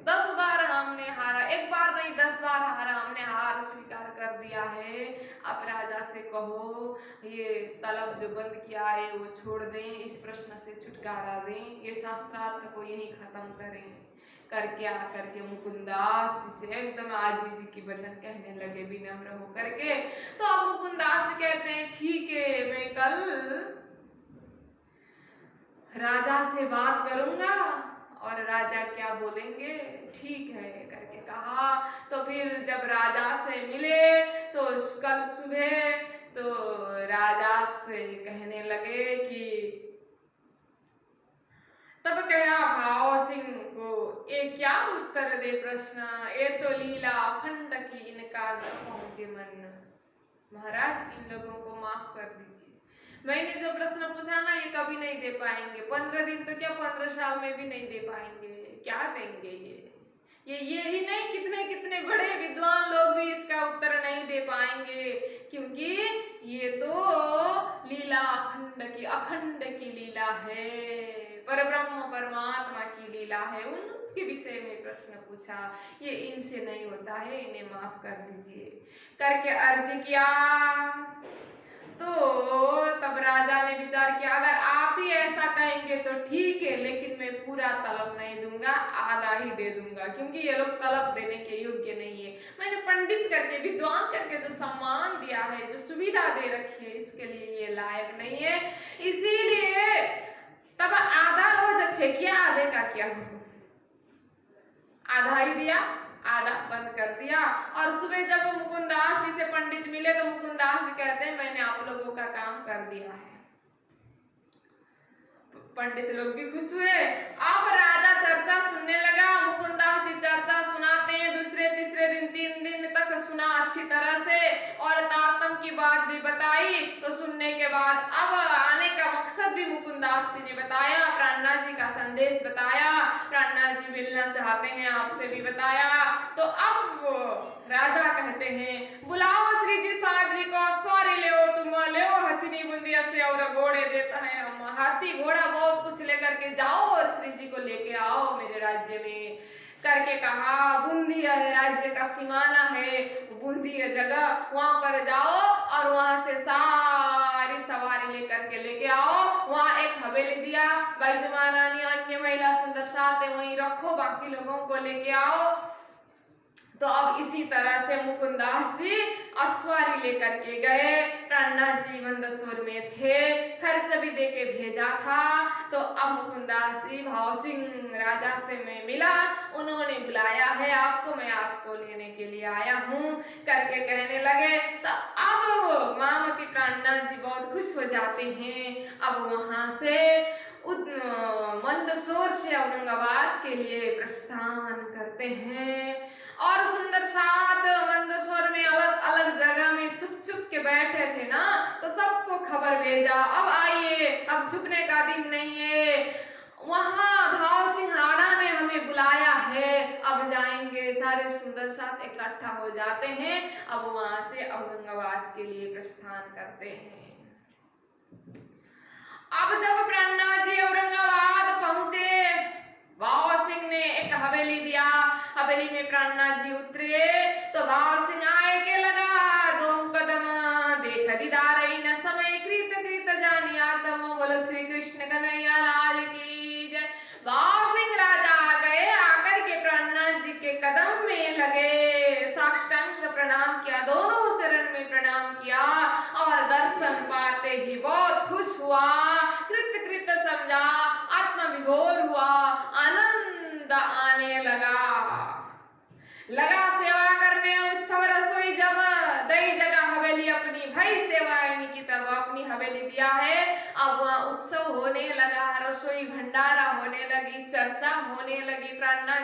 10 बार हमने हारा, एक बार नहीं 10 बार हारा, हमने हार स्वीकार कर दिया है। आप राजा से कहो ये तलब जो बंद किया है वो छोड़ दें, इस प्रश्न से छुटकारा दें, ये शास्त्रार्थ को यही खत्म करें। करके आकर के मुकुंदास से एकदम आजी जी की वचन कहने लगे विनम्र होकर के। तो अब मुकुंदास कहते हैं ठीक है, मैं कल राजा से बात करूंगा और राजा क्या बोलेंगे ठीक है करके कहा। तो फिर जब राजा से मिले तो कल सुबह तो राजा से कहने लगे कि तब कहा भाव सिंह को ये क्या उत्तर दे प्रश्न, ये तो लीला अखंड की इनका न पहुंचे मन। महाराज इन लोगों को माफ कर दीजिए, मैंने जो प्रश्न पूछा ना ये कभी नहीं दे पाएंगे, 15 दिन तो क्या 15 साल में भी नहीं दे पाएंगे, क्या देंगे ये ही नहीं कितने कितने बड़े विद्वान लोग भी इसका उत्तर नहीं दे पाएंगे, क्योंकि ये तो लीला अखंड की लीला है, परब्रह्म परमात्मा की लीला है। उसके विषय में प्रश्न पूछा, ये इनसे नहीं होता है, इन्हें माफ कर दीजिए करके अर्जी किया। तो तब राजा ने विचार किया अगर आप ही ऐसा कहेंगे तो ठीक है, लेकिन मैं पूरा तलब नहीं दूंगा, आधा ही दे दूंगा, क्योंकि ये लोग तलब देने के योग्य नहीं है। मैंने पंडित करके विद्वान करके जो सम्मान दिया है, जो सुविधा दे रखी है, इसके लिए ये लायक नहीं है, इसीलिए तब आधा रोज छेकिया, आधे का क्या हो, आधा ही दिया, आधा बंद कर दिया। और सुबह जब मुकुंदास जी से पंडित मिले तो मुकुंदास जी कहते हैं मैंने आप लोगों का काम कर दिया है। पंडित लोग भी खुश हुए। अब राजा चर्चा सुनने लगा, मुकुंदास जी चर्चा सुनाते हैं, दूसरे तीसरे दिन 3 दिन तक सुना अच्छी तरह से और तारतम की बात भी बताई। तो सुनने के बाद अब आने का मकसद भी मुकुंदास जी ने बताया, प्राणनाथ जी का संदेश बताया, प्राणनाथ जी मिलना चाहते हैं आपसे भी बताया। तो अब राजा कहते हैं बुलाओ श्री जी साहब जी को, सॉरी ले तुम ले हथिनी बुंदिया से और घोड़े देता है, हम हाथी घोड़ा बहुत कुछ लेकर के जाओ और श्री जी को लेके आओ मेरे राज्य में करके कहा। बूंदिया राज्य का सीमाना है, बूंदिया जगह, वहां पर जाओ और वहां से सारी सवारी लेकर के लेके आओ। वहां एक हवेली दिया, भाई महारानी अन्य महिला सुंदर साथ वहीं रखो, बाकी लोगों को लेके आओ। तो अब इसी तरह से मुकुंदास जी अश्वारी लेकर के गए, प्राणनाथ जी मंदसौर में थे, खर्च भी देके भेजा था। तो अब मुकुंदास जी भाव सिंह राजा से मैं मिला, उन्होंने बुलाया है आपको, मैं आपको लेने के लिए आया हूँ करके कहने लगे। तो अब मामती प्राणनाथ जी बहुत खुश हो जाते हैं। अब वहां से मंदसौर से औरंगाबाद के लिए प्रस्थान करते हैं और सुंदर साथ मंदसौर में अलग अलग जगह में छुप छुप के बैठे थे ना, तो सबको खबर भेजा अब आइए, अब छुपने का दिन नहीं है, वहां भाव सिंहाड़ा ने हमें बुलाया है, अब जाएंगे। सारे सुंदर साथ इकट्ठा हो जाते हैं, अब वहां से औरंगाबाद के लिए प्रस्थान करते हैं। अब जब प्राणनाथ जी औरंगाबाद पहुंचे, भाव सिंह ने एक हवेली दिया, हवेली में प्राणनाथ जी उतरे तो भाव सिंह आए के लगा 2 कदम देख दीदार न समय कृत कृत जानिया तम, बोलो श्री कृष्ण कन्हैया लाल की जय। भाव सिंह राजा आ गए, आकर के प्राणनाथ जी के कदम में लगे, साष्टांग प्रणाम किया, दोनों चरण में प्रणाम किया और दर्शन पाते ही बहुत खुश हुआ, कृत कृत समझा, आत्मा विभोर हुआ, आनंद आने लगा सेवा करने, उच्चवर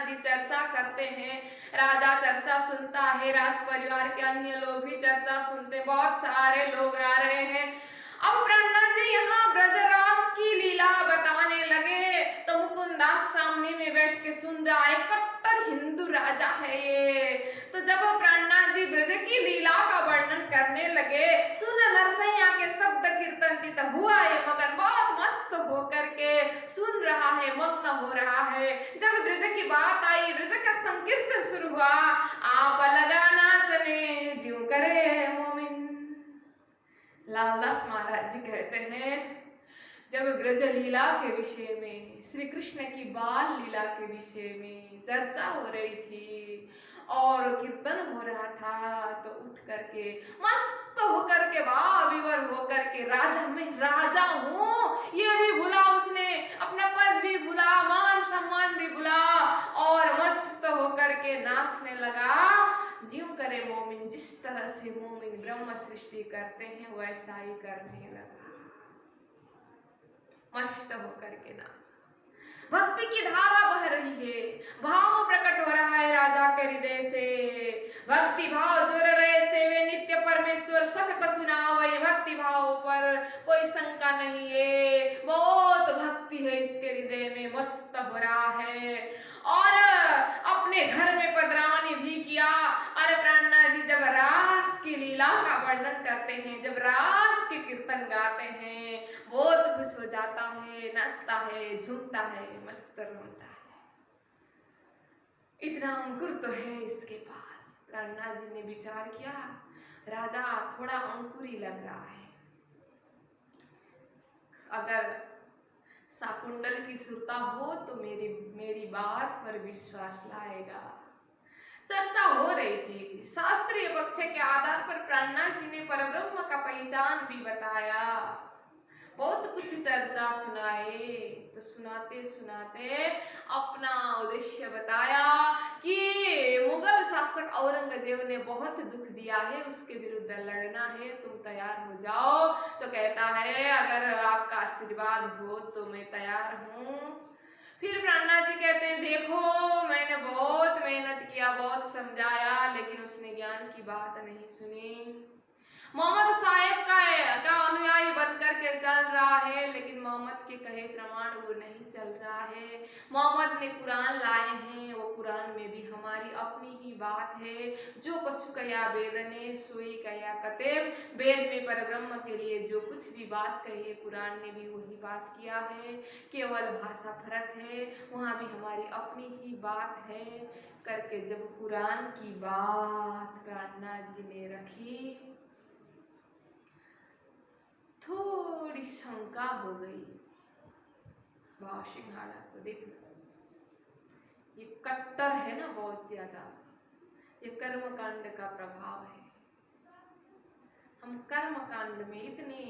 जी चर्चा करते हैं। राजा चर्चा सुनता है, राज परिवार के अन्य लोग भी चर्चा सुनते, बहुत सारे लोग आ रहे हैं। अब प्रहलाद जी यहाँ ब्रजरास की लीला बताने लगे तो मुकुंदास सामने में बैठ के सुन रहा है। कट्टर हिंदू राजा है ये। तो जब प्रहलाद जी ब्रज की लीला का वर्णन करने लगे, सुन नरसैया के शब्द कीर्तन हुआ है मगन, बहुत मस्त होकर के सुन रहा है, मग्न हो रहा है। जब ब्रज की बात आई, ब्रज का संकीर्तन शुरू हुआ, आप लगा नाचने ज्यों करे मोमिन। लालदास महाराज जी कहते हैं, जब ब्रज लीला के विषय में, श्री कृष्ण की बाल लीला के विषय में चर्चा हो रही थी और कीर्तन हो रहा था, तो उठ करके मस्त होकर के, वाह विवर होकर के, राजा मैं राजा हूँ ये भी भूला उसने, अपना पद भी भूला, मान सम्मान भी भूला और मस्त होकर के नाचने लगा। ज्यों करे मोमिन, जिस तरह से मोमिन ब्रह्म सृष्टि करते हैं वैसा ही करने लगा, मस्त होकर के नाच। भक्ति की धारा बह रही है, भाव प्रकट हो रहा है राजा के हृदय से। भक्ति भाव जोर रहे से वे नित्य परमेश्वर सख कछु नावै। भक्ति भाव पर कोई शंका नहीं है, बहुत भक्ति है इसके हृदय में, मस्त हो रहा है। और अपने घर में पधरावनी भी किया। अरे प्रहलाद जी जब रास की लीला का वर्णन करते हैं, जब रास के कीर्तन गाते हैं, बहुत खुश हो जाता है, नाचता है, झूमता है, मस्त रमता है। इतना अंकुर तो है इसके पास। प्रहलाद जी ने विचार किया, राजा थोड़ा अंकुरी लग रहा है, अगर शाकुंतल की सुरता हो तो मेरी बात पर विश्वास लाएगा। चर्चा हो रही थी, शास्त्रीय पक्ष के आधार पर प्रहलाद जी ने परब्रह्म का पहचान भी बताया, बहुत कुछ चर्चा सुनाए। तो सुनाते सुनाते अपना उद्देश्य बताया कि मुगल शासक औरंगजेब ने बहुत दुख दिया है, उसके विरुद्ध लड़ना है, तुम तैयार हो जाओ। तो कहता है अगर आपका आशीर्वाद हो तो मैं तैयार हूँ। फिर प्रहलाद जी कहते हैं, देखो मैंने बहुत मेहनत किया, बहुत समझाया, लेकिन उसने ज्ञान की बात नहीं सुनी। मोहम्मद साहेब का अनुयायी बन करके चल रहा है, लेकिन मोहम्मद के कहे प्रमाण वो नहीं चल रहा है। मोहम्मद ने कुरान लाए हैं, वो कुरान में भी हमारी अपनी ही बात है। जो कुछ कया वेद ने सोई कया कतेब, वेद में परब्रह्म के लिए जो कुछ भी बात कही है, कुरान ने भी वही बात किया है, केवल भाषा फर्क है, वहाँ भी हमारी अपनी ही बात है करके जब कुरान की बात प्रहलाद जी ने रखी, थोड़ी शंका हो गई। भाव सिंहाड़ा को देखना, ये कट्टर है ना बहुत ज्यादा, ये कर्मकांड का प्रभाव है। हम कर्मकांड में इतने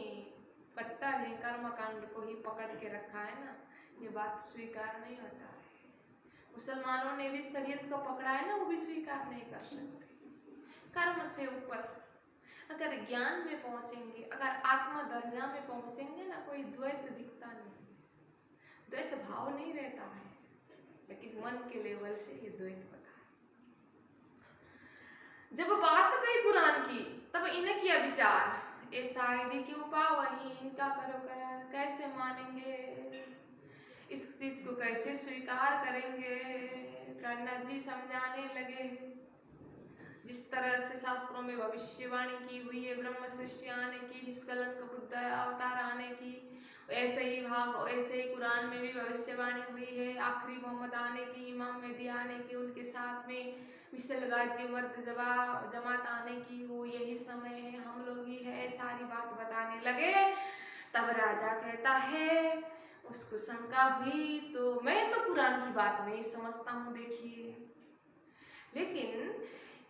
कट्टर हैं, कर्मकांड को ही पकड़ के रखा है ना, ये बात स्वीकार नहीं होता है। मुसलमानों ने भी शरीयत को पकड़ा है ना, वो भी स्वीकार नहीं कर सकते। कर्म से ऊपर अगर ज्ञान में पहुंचेंगे, अगर आत्मा दर्जा में पहुंचेंगे ना, कोई द्वैत दिखता नहीं, द्वैत भाव नहीं रहता है, लेकिन मन के लेवल से ये द्वैत होता है। जब बात कही कुरान की, तब इन्हें किया विचार, ए शायदी क्यों पावही, इनका करो करार, कैसे मानेंगे, इस चीज को कैसे स्वीकार करेंगे। प्रहलाद जी समझाने लगे, जिस तरह से शास्त्रों में भविष्यवाणी की हुई है, ब्रह्म सृष्टि आने की, निष्कलंक बुद्ध अवतार आने की, ऐसे ही कुरान में भी भविष्यवाणी हुई है, आखिरी मोहम्मद आने की, इमाम मेहदी आने की, उनके साथ में मिसल गाजी मर्द जमात आने की, वो यही समय है, हम लोग ही है, सारी बात बताने लगे। तब राजा कहता है, उसको शंका हुई, तो मैं तो कुरान की बात नहीं समझता हूँ, देखिए, लेकिन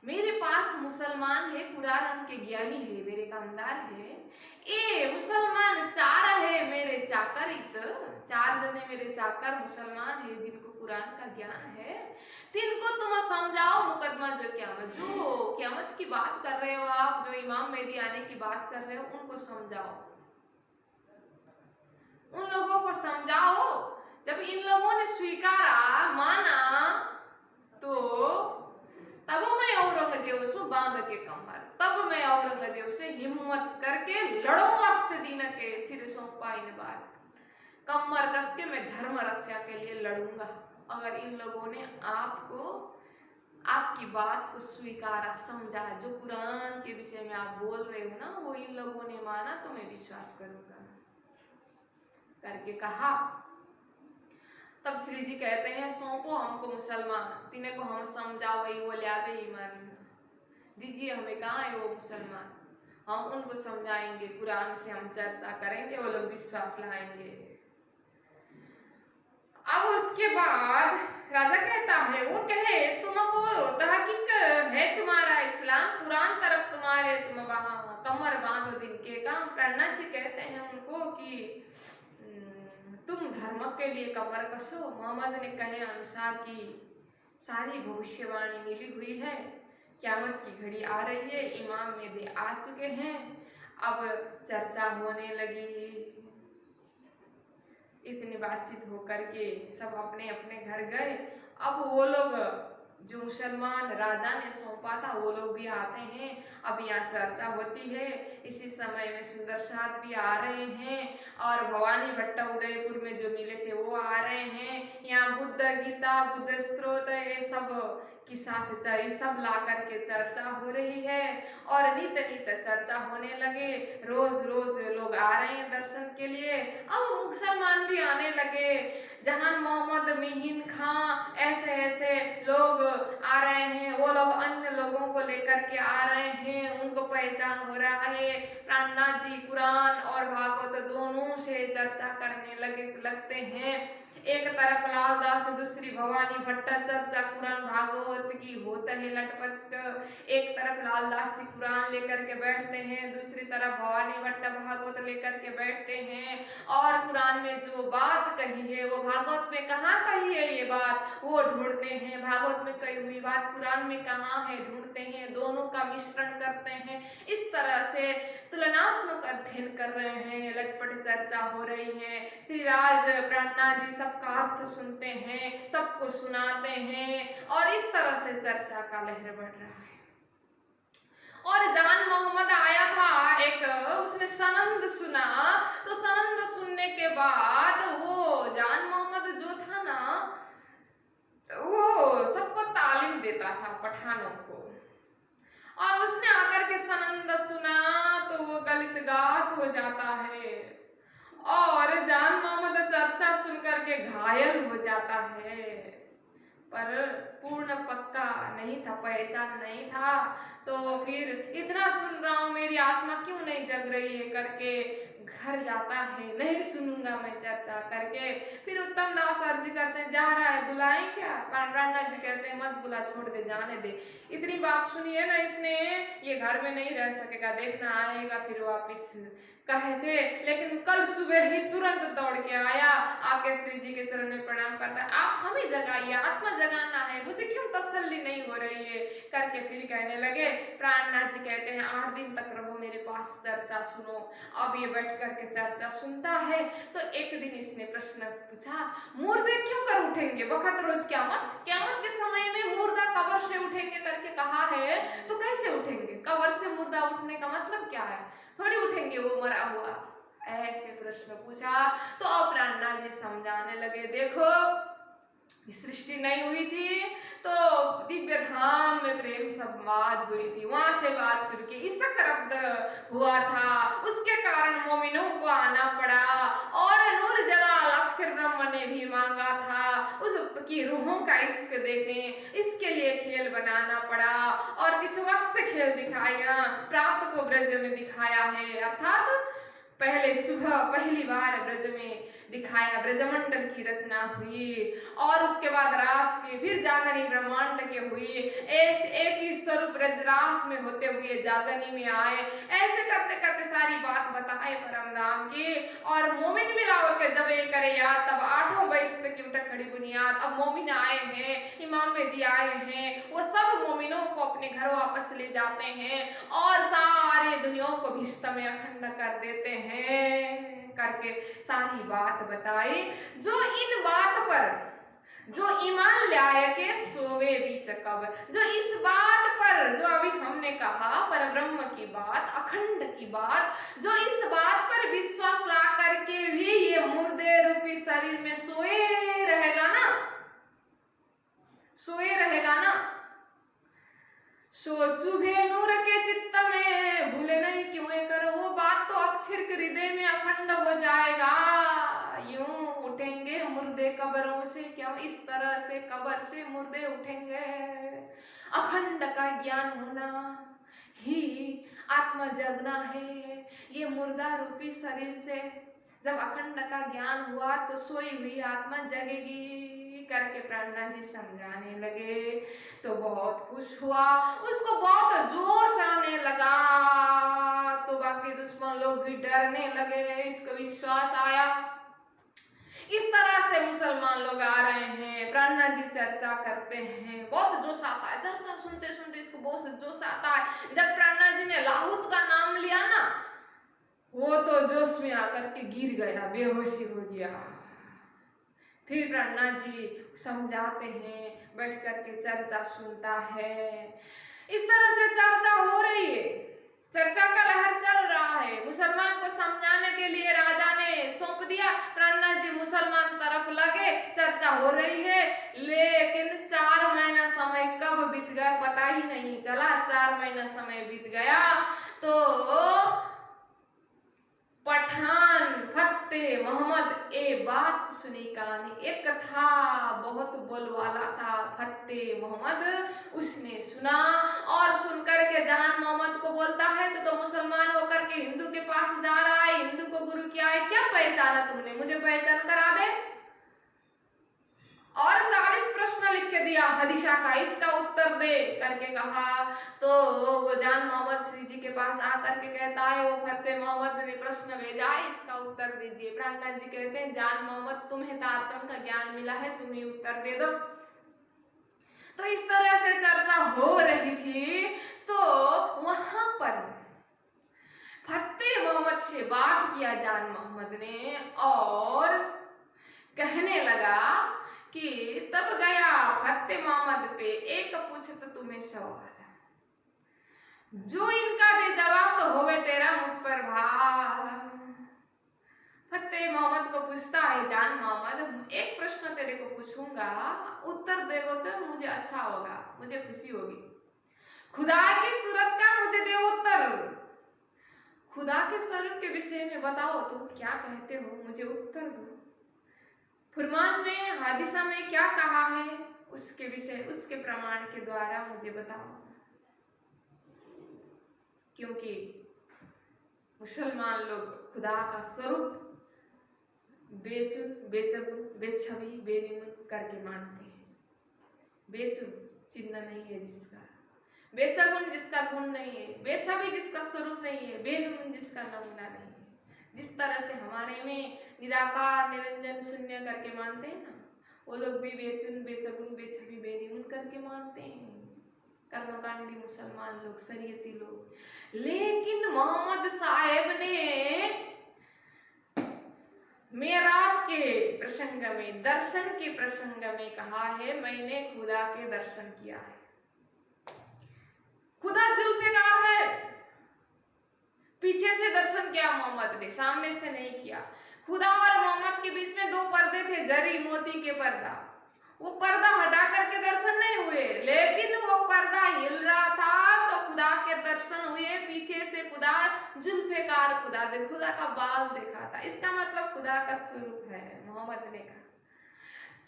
मेरे पास मुसलमान है, कुरान के ज्ञानी है, मेरे कामदार है, ये मुसलमान चार है मेरे चाकर, चार जने मेरे चाकर मुसलमान है जिनको कुरान का ज्ञान है, तिनको तुम समझाओ मुकदमा जो क़यामत की बात कर रहे हो आप, जो इमाम मेहदी आने की बात कर रहे हो, उनको समझाओ, उन लोगों को समझाओ। जब इन लोगों ने स्वीकारा, माना, हिम्मत करके लड़ो वास्ते दीन के सिर सौंपा इन बार, कमर कस के मैं धर्म रक्षा के लिए लड़ूंगा। अगर इन लोगों ने आपको आपकी बात को स्वीकारा, समझा, जो कुरान के विषय में आप बोल रहे हो ना वो इन लोगों ने माना तो मैं विश्वास करूंगा करके कहा। तब श्री जी कहते हैं सौंपो हमको मुसलमान, तिन्हें को हम समझाओ वही वो लियावे ईमान, दीजिए हमें, कहाँ है वो मुसलमान, हम उनको समझाएंगे, कुरान से हम चर्चा करेंगे, वो लोग विश्वास लाएंगे। अब उसके बाद राजा कहता है वो कहे तुमको तहकीक है तुम्हारा इस्लाम, कुरान तरफ तुम्हारे तुम वहां कमर बांधो दिन के काम। प्रणा जी कहते हैं उनको कि तुम धर्म के लिए कमर कसो। मोहम्मद ने कहे अनुसार की सारी भविष्यवाणी मिली हुई है, क़यामत की घड़ी आ रही है, इमाम मेहदी आ चुके हैं। अब चर्चा होने लगी, इतनी बातचीत होकर के सब अपने अपने घर गए। अब वो लोग जो मुसलमान राजा ने सौंपा था वो लोग भी आते हैं। अब यहाँ चर्चा होती है। इसी समय में सुंदर साथ भी आ रहे हैं और भवानी भट्ट उदयपुर में जो मिले थे वो आ रहे हैं। यहाँ बुद्ध गीता, बुद्ध स्त्रोत, ये सब की साथ सब ला करके चर्चा हो रही है और नित नित चर्चा होने लगे। रोज रोज लोग आ रहे हैं दर्शन के लिए। अब मुसलमान भी आने लगे, जहान मोहम्मद, मिहिन खां, ऐसे ऐसे लोग आ रहे हैं। वो लोग अन्य लोगों को लेकर के आ रहे हैं, उनको पहचान हो रहा है। प्राणनाथ जी कुरान और भागवत दोनों से चर्चा करने लगते हैं। एक तरफ लालदास, दूसरी भवानी भट्ट चर्चा कुरान भागवत की होता है लटपट। एक तरफ लालदास जी कुरान लेकर के बैठते हैं, दूसरी तरफ भवानी भट्ट भागवत लेकर के बैठते हैं और कुरान में जो बात कही है वो भागवत में कहाँ कही है ये बात वो ढूंढते हैं। भागवत में कही हुई बात कुरान में कहाँ है ढूंढते हैं, दोनों का मिश्रण करते हैं। इस तरह से तुलनात्मक अध्ययन कर रहे हैं, लटपट चर्चा हो रही है। श्री राज प्राणनाथ जी सबका अर्थ सुनते हैं, सबको सुनाते हैं और इस तरह से चर्चा का लहर बढ़ रहा है। और जान मोहम्मद आया था एक, उसने सनंद सुना, तो सनंद सुनने के बाद वो जान मोहम्मद जो था ना वो सबको तालीम देता था पठानों को, और उसने आकर के सनंद सुना तो वो गलित गात हो जाता है और जान मोहम्मद चर्चा सुनकर के घायल हो जाता है। पर पूर्ण पक्का नहीं था, पहचान नहीं था, तो फिर इतना सुन रहा हूँ मेरी आत्मा क्यों नहीं जग रही है करके घर जाता है, नहीं सुनूंगा मैं चर्चा करके। फिर उत्तम दास अर्जी करते हैं जा रहा है बुलाएं क्या? प्राणनाथ जी कहते हैं मत बुला, छोड़ दे, जाने दे, इतनी बात सुनी है ना इसने, ये घर में नहीं रह सकेगा, देखना आएगा फिर वापिस कहते। लेकिन कल सुबह ही तुरंत दौड़ के आया, आके श्री जी के चरण में प्रणाम करता है, आप हमें जगाइए, आत्मा जगाना है, मुझे क्यों तसल्ली नहीं हो रही है करके फिर कहने लगे। प्राणनाथ जी कहते हैं 8 दिन तक रहो मेरे पास, चर्चा सुनो। अब ये बैठ करके चर्चा सुनता है तो एक दिन इसने प्रश्न पूछा, मुर्दे क्यों कर उठेंगे वक्त रोज क़यामत के समय में मुर्दा कब्र से उठेंगे करके कहा है, तो कैसे उठेंगे? कब्र से मुर्दा उठने का मतलब क्या है? थोड़ी उठेंगे वो मरा हुआ, ऐसे प्रश्न पूछा। तो अब प्राणनाथ जी समझाने लगे, देखो सृष्टि नहीं हुई थी तो दिव्य धाम में प्रेम संवाद हुई थी, वहां से बात शुरू की, इसक रब्द हुआ था, उसके कारण मोमिनों को आना पड़ा और नूर जलाल अक्षर ब्रह्म ने भी मांगा था उसकी रूहों का इश्क देखें, इसके लिए खेल बनाना पड़ा और किस वास्ते खेल दिखाया, प्राप्त को ब्रज में दिखाया है। अर्थात पहले सुबह पहली बार ब्रज में दिखाया, ब्रजमंडल की रचना हुई और उसके बाद रास की, फिर जागनी ब्रह्मांड के हुई, एक ही स्वरूप ब्रजरास में होते हुए जागनी में आए। ऐसे करते करते सारी बात बताए परम धाम की। और मोमिन मिलाओ के जब ये करे याद, तब 8 बरस की उठक खड़ी बुनियाद। अब मोमिन आए हैं, इमाम मेहदी आए हैं, वो सब मोमिनों को अपने घर वापस ले जाते हैं और सारी दुनियाओं को भिष्ट में अखंड कर देते हैं करके सारी बात बताई। जो इन बात पर जो ईमान लाए के सोवे बीच कब्र, जो इस बात पर जो अभी हमने कहा परब्रह्म की बात, अखंड की बात, जो इस बात पर विश्वास ला करके भी ये मुर्दे रूपी शरीर में सोए रहेगा ना, सोए रहेगा ना, सोचू भे नूर के चित्त में, भूले नहीं क्यों करो, वो बात तो अक्षर के हृदय में अखंड हो जाएगा। यूं उठेंगे मुर्दे कब्रों से, क्या इस तरह से कब्र से मुर्दे उठेंगे। अखंड का ज्ञान होना ही आत्मा जगना है। ये मुर्दा रूपी शरीर से जब अखंड का ज्ञान हुआ तो सोई हुई आत्मा जगेगी करके प्राणनाथ जी समझाने लगे। तो बहुत खुश हुआ, उसको बहुत जोश आने लगा। तो बाकी दुश्मन लोग भी डरने लगे, इसको विश्वास आया। इस तरह से मुसलमान लोग आ रहे हैं, प्राणनाथ जी चर्चा करते हैं, बहुत जोश आता है। चर्चा सुनते सुनते इसको बहुत जोश आता है। जब प्राणनाथ जी ने लाहौत का नाम लिया ना, वो तो जोश में आकर के गिर गया, बेहोशी हो गया। फिर प्राणनाथ जी समझाते हैं, बैठ करके चर्चा सुनता है। इस तरह से चर्चा हो रही है, चर्चा का लहर चल रहा है। मुसलमान को समझाने के लिए राजा ने सौंप दिया, प्राणनाथ जी मुसलमान तरफ लगे, चर्चा हो रही है। लेकिन 4 महीना समय कब बीत गया पता ही नहीं चला। 4 महीना समय बीत गया तो पठान फत्ते मोहम्मद ए बात सुनी कहानी। एक था बहुत बोलवाला था फत्ते मोहम्मद, उसने सुना और सुनकर के जहान मोहम्मद को बोलता है तो मुसलमान होकर के हिंदू के पास जा रहा है, हिंदू को गुरु किया है, क्या पहचाना तुमने, मुझे पहचान करा दे। और 40 प्रश्न लिख के दिया हदीसा का, इसका उत्तर दे करके कहा। तो वो जान मोहम्मद श्री जी के पास आकर के कहता है, वो फतेह मोहम्मद ने प्रश्न भेजा है, इसका उत्तर दीजिए। प्राणनाथ जी कहते हैं, जान मोहम्मद तुम्हें तारतम का ज्ञान मिला है, तुम ही उत्तर दे दो। तो इस तरह से चर्चा हो रही थी। तो वहां पर फतेह मोहम्मद से बात किया जान मोहम्मद ने और कहने लगा कि तब गया फतेह मोहम्मद पे एक पूछत तुम्हें सवाल, जो इनका दे जवाब तो होवे तेरा मुझ पर भार। फतेह मोहम्मद को पूछता है जान मोहम्मद, एक प्रश्न तेरे को पूछूंगा, उत्तर देगो तो मुझे अच्छा होगा, मुझे खुशी होगी। खुदा की सूरत का मुझे दे उत्तर, खुदा के स्वरूप के विषय में बताओ तो क्या कहते हो, मुझे उत्तर दो। फुरमान में हादिसा में क्या कहा है उसके विषय, उसके प्रमाण के द्वारा मुझे बताओ। क्योंकि मुसलमान लोग खुदा का स्वरूप बेचुन, बेचगुन, बेछवी, बेनिमुन करके मानते हैं। बेचुन चिन्ह नहीं है जिसका, बेचगुन जिसका गुण नहीं है, बेछवी जिसका स्वरूप नहीं है, बेनिमुन जिसका नमूना नहीं है। जिस तरह से हमारे में निराकार निरंजन शून्य करके मानते हैं ना, वो लोग भी बेचुन, बेचगुन, बेछवी, बेनिमुन करके मानते हैं, कर्मकांडी मुसलमान लोग, शरीयती लोग। लेकिन मोहम्मद साहेब ने मेराज के प्रसंग में, दर्शन के प्रसंग में कहा है, मैंने खुदा के दर्शन किया है। खुदा जुल्फिकार है, पीछे से दर्शन किया मोहम्मद ने, सामने से नहीं किया। खुदा और मोहम्मद के बीच में 2 पर्दे थे, जरी मोती के पर्दा। वो पर्दा हटा करके दर्शन नहीं हुए, लेकिन वो पर्दा हिल रहा था तो खुदा के दर्शन हुए। पीछे से खुदा जुल्फिकार खुदा दे, खुदा का बाल देखा था, इसका मतलब खुदा का स्वरूप है, मोहम्मद ने कहा।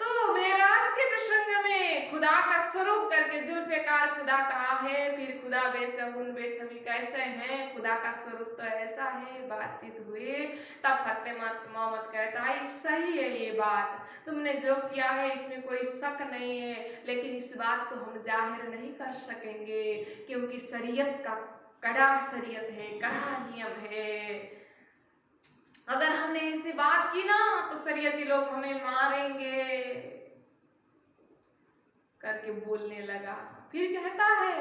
तो मेराज के प्रसंग में खुदा का स्वरूप करके जुल्फिकार खुदा कहा है। फिर खुदा बेचगुन बेछवी कैसे हैं, खुदा का स्वरूप तो ऐसा है। बातचीत हुई तब फतेह मोहम्मद कहता है, सही है ये बात, तुमने जो किया है इसमें कोई शक नहीं है, लेकिन इस बात को हम जाहिर नहीं कर सकेंगे क्योंकि शरीयत का कड़ा शरीयत है, कड़ा नियम है। अगर हमने ऐसी बात की ना तो शरीयती लोग हमें मारेंगे करके बोलने लगा। फिर कहता है,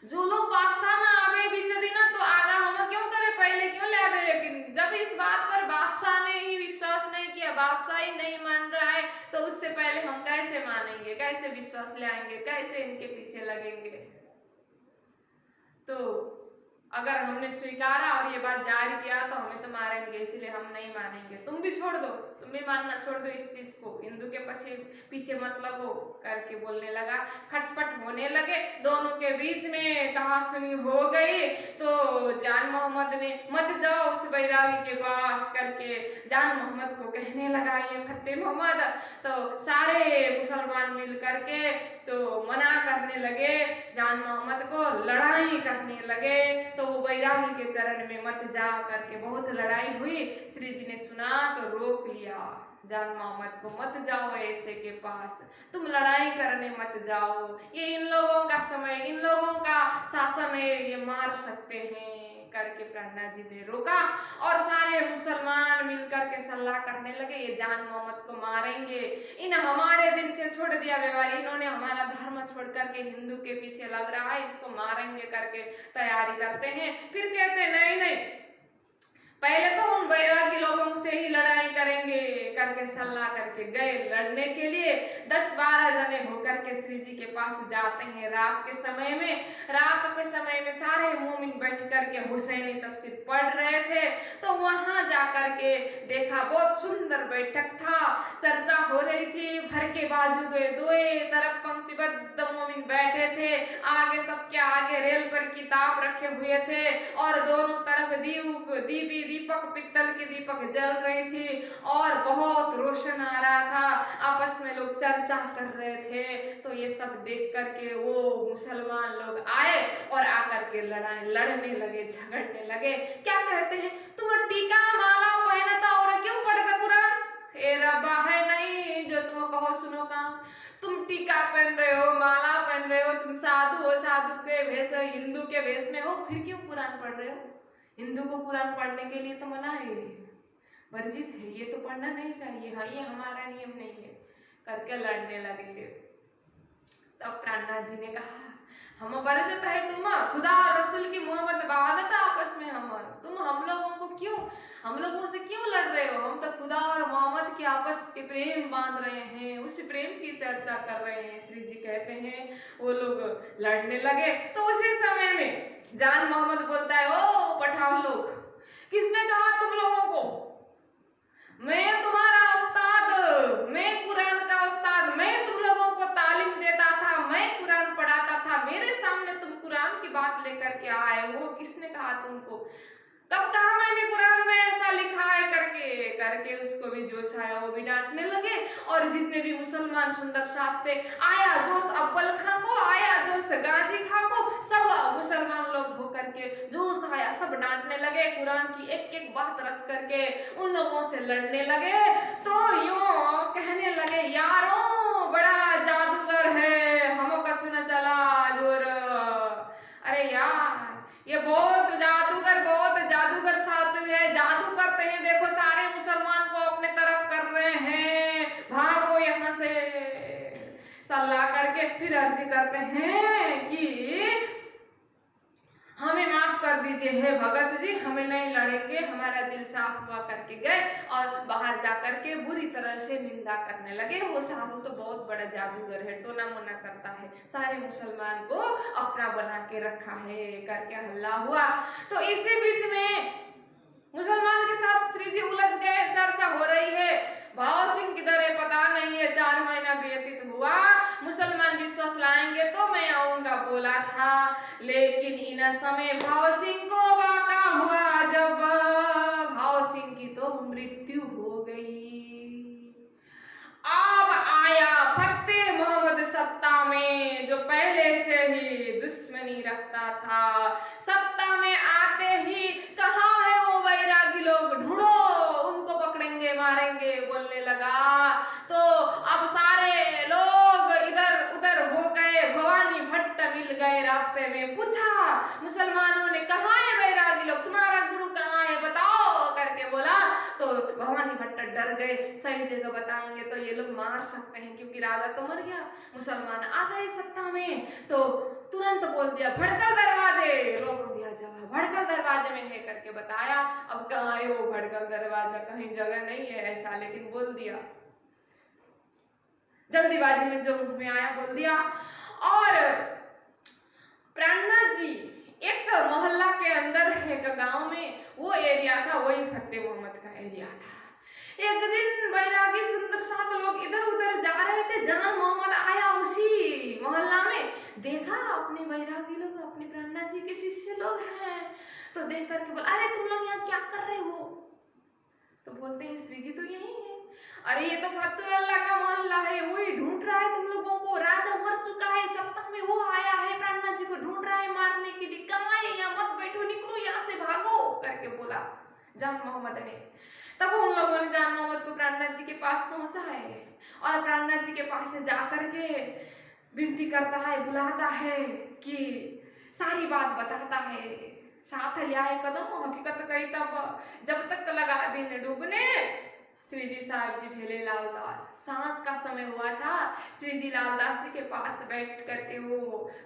जो लोग बादशाह ना आवे बीच दिन तो आगा हम क्यों करे, पहले क्यों ले आवे। लेकिन जब इस बात पर बादशाह ने ही विश्वास नहीं किया, बादशाह ही नहीं मान रहा है, तो उससे पहले हम कैसे मानेंगे, कैसे विश्वास ले आएंगे, कैसे इनके पीछे लगेंगे। तो अगर हमने स्वीकारा और ये बात जाहिर किया तो हमें तो मारेंगे, इसलिए हम नहीं मानेंगे। तुम भी छोड़ दो, तुम भी मानना छोड़ दो इस चीज को, हिंदू के पीछे पीछे मत लगो करके बोलने लगा। खटपट होने लगे दोनों के बीच में, कहासुनी हो गई। तो जान मोहम्मद ने मत जाओ उस बैरागी के पास करके जान मोहम्मद को कहने लगा, ये फतेह मोहम्मद। तो सारे मुसलमान मिल करके तो मना करने लगे जान मोहम्मद को, लड़ाई करने लगे। तो वो बैरागी के चरण में मत जा करके बहुत लड़ाई हुई। श्री जी ने सुना तो रोक लिया जान मोहम्मद को, मत जाओ ऐसे के पास, तुम लड़ाई करने मत जाओ, ये इन लोगों का समय, इन लोगों का शासन है, ये मार सकते हैं करके प्रहलाद जी ने रोका। और सारे मुसलमान मिलकर के सलाह करने लगे, ये जान मोहम्मद को मारेंगे, इन हमारे दिन से छोड़ दिया व्यवहार, इन्होंने हमारा धर्म छोड़ करके हिंदू के पीछे लग रहा है, इसको मारेंगे करके तैयारी करते हैं। फिर कहते नहीं नहीं, पहले तो उन बैरागी लोगों से ही लड़ाई करेंगे करके सलाह करके गए लड़ने के लिए। 10-12 जने होकर के श्री जी के पास जाते हैं रात के समय में। रात के समय में सारे मोमिन बैठ करके हुसैनी तफसीर पढ़ रहे थे। तो वहां जाकर के देखा, बहुत सुंदर बैठक था, चर्चा हो रही थी, भर के बाजू दोए तरफ पंक्तिबद्ध मोमिन बैठे थे, आगे सबके आगे रेल पर किताब रखे हुए थे और दोनों तरफ दीपक पित्तल की दीपक जल रही थी और बहुत रोशन आ रहा था। आपस में लोग चर्चा कर रहे थे। तो ये सब देख करके वो मुसलमान लोग आए और आकर के लड़ने लगे, झगड़ने लगे। क्या कहते हैं, तुम टीका माला पहनता और क्यों पढ़ता कुरान? ए रब्बा है नहीं जो तुम कहो सुनो काम। तुम टीका पहन रहे हो, माला पहन रहे हो, तुम साधु हो, साधु के भेष, हिंदू के भेष में हो, फिर क्यों कुरान पढ़ रहे हो? हिंदू को कुरान पढ़ने के लिए तो मना है, वर्जित है, ये तो पढ़ना नहीं चाहिए, हाँ ये हमारा नियम नहीं है करके लड़ने लगे। तब प्रहलाद जी ने कहा, हम वर्जित है तुम, खुदा और रसूल की मोहब्बत बादत आपस में तुम हम लोगों को क्यों, हम लोगों से क्यों लड़ रहे हो? हम तो खुदा और मोहम्मद के आपस के प्रेम बांध रहे हैं, उस प्रेम की चर्चा कर रहे हैं। श्री जी कहते हैं वो लोग लड़ने लगे। तो उसी समय में जान मोहम्मद बोलता है, ओ पठान लोग, किसने कहा तुम लोगों को मैं तुम्हारा उस्ताद, मैं कुरान का उस्ताद, मैं तुम लोगों को तालीम देता था, मैं कुरान पढ़ाता था, मेरे सामने तुम कुरान की बात लेकर के आए हो? किसने कहा तुमको? कब कहा मैंने कुरान में ऐसा लिखा है करके उसको भी जोश आया, वो भी डांटने लगे। और जितने भी मुसलमान सुंदर साथ थे, आया जोश अव्वल खां को, आया जोश गाजी खां को, सब मुसलमान लोग होकर के जोश आया, सब डांटने लगे, कुरान की एक एक बात रख करके उन लोगों से लड़ने लगे। तो यूं कहने लगे, यारों बड़ा जादूगर है, हमों का सुना चला जोर, अरे यार ये बहुत जादूगर साधु है, जादू करते हैं, देखो सारे मुसलमान को अपने तरफ कर रहे हैं, भागो यहाँ से। सलाह करके फिर अर्जी करते हैं कि हमें माफ कर दीजिए हे भगत जी, हमें नहीं लड़ेंगे, हमारा दिल साफ हुआ करके गए और बाहर जाकर के बुरी तरह से निंदा करने लगे। वो साधु तो बहुत बड़ा जादूगर है, टोना मोना करता है, सारे मुसलमान को अपना बना के रखा है करके हल्ला हुआ। तो इसी बीच में मुसलमान के साथ श्री जी उलझ गए, चर्चा हो रही है, भाव सिंह किधर है पता नहीं है, 4 महीना व्यतीत हुआ, मुसलमान विश्वास लाएंगे तो मैं आऊंगा बोला था, लेकिन इन समय भाव सिंह को वाका हुआ जब भाव सिंह की तो मृत्यु हो गई। अब आया फतेह मोहम्मद सत्ता में, जो पहले से ही दुश्मनी रखता था। सत्ता में आते ही कहाँ है वो वैरागी लोग, ढूंढो, उनको पकड़ेंगे मारेंगे बोलने लगा। तो अब सारे लोग इधर उधर हो गए, भवानी भट्ट मिल गए रास्ते में, पूछा मुसलमानों ने, कहाँ है वैरागी लोग, तुम्हारा गुरु कहाँ है बताओ करके बोला। तो भवानी भट्ट डर गए, सही जगह बताएंगे तो ये लोग मार सकते हैं, क्योंकि राजा तो मर गया, मुसलमान आ गए सत्ता में। तो तुरंत बोल दिया, भड़कल दरवाजे, रोक दिया जवाब, भड़कल दरवाजे में है करके बताया। अब कहाँ है वो भड़कल दरवाजा, कहीं जगह नहीं है ऐसा, लेकिन बोल दिया, जल्दीबाजी में जो मुंह में आया बोल दिया। और प्रहलाद जी एक मोहल्ला के अंदर एक गांव में वो एरिया था, वही फतेह मोहम्मद का एरिया था। एक दिन बैरागी सुंदर सात लोग इधर उधर जा रहे थे, जान मोहम्मद आया उसी मोहल्ला में, देखा अपने बैरागी लोग अपने प्राणनाथ जी के शिष्य लोग हैं, तो देख करके बोला अरे तुम लोग यहाँ क्या कर रहे हो? तो बोलते हैं श्री जी तो यही है। अरे ये तो फतेह अल्लाह का मोहल्ला है, वही ढूंढ रहा है तुम लोगों को, राजा मर चुका है, सत्ता में वो आया है, प्राणनाथ जी को ढूंढ रहा है मारने के लिए, कहाँ है यहाँ, मत बैठो, निकलो यहाँ से, भागो करके बोला जान मोहम्मद ने। तब उन लोगों ने जान मोहम्मद को प्राणनाथ जी के पास पहुंचाए और प्राणनाथ जी के पास से जाकर के विनती करता है, बुलाता है कि सारी बात बताता है, साथ लियाए कदम हकीकत कही तब, जब तक लगा दिन डूबने श्री जी साहब जी भेले लालदास। सांझ का समय हुआ था, श्री जी लालदास जी के पास बैठ करके वो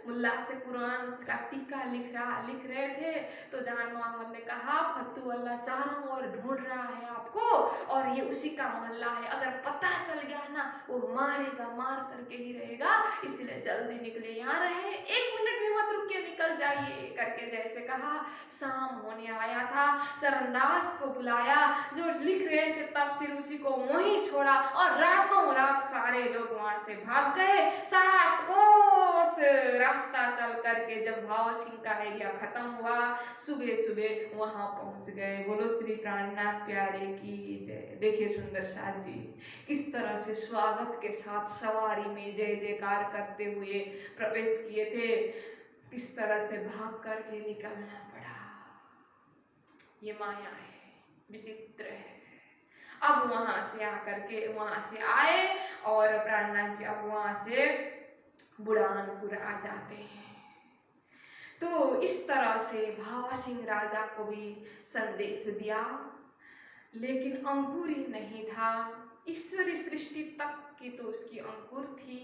मुल्ला से कुरान का टीका लिख रहे थे। तो जान मोहम्मद ने कहा फतू अल्लाह चारों ओर ढूंढ रहा है आपको और ये उसी का मोहल्ला है, अगर पता चल गया ना वो मारेगा, मार करके ही रहेगा, इसलिए जल्दी निकले, यहाँ रहे, 1 मिनट भी मत रुक के निकल जाइए करके जैसे कहा। शाम होने आया था, चरणदास को बुलाया जो लिख रहे थे तफसीर, उसी को वहीं छोड़ा और रातों रात सारे लोग वहां से भाग गए। 7 कोस रास्ता चल करके जब भाव सिंह का एरिया खत्म हुआ, सुबह सुबह वहां पहुंच गए। बोलो श्री प्राणनाथ प्यारे की जय। देखिए सुंदर साथ जी किस तरह से स्वागत के साथ सवारी में जय जयकार करते हुए प्रवेश किए थे, किस तरह से भाग करके निकलना पड़ा। ये माया है, विचित्र है। अब वहां से आकर के वहां से आए और प्राणनाथ जी अब वहां से बुढ़ानपुर आ जाते हैं। तो इस तरह से भावा सिंह राजा को भी संदेश दिया, लेकिन अंकुर ही नहीं था। ईश्वरी सृष्टि तक की तो उसकी अंकुर थी,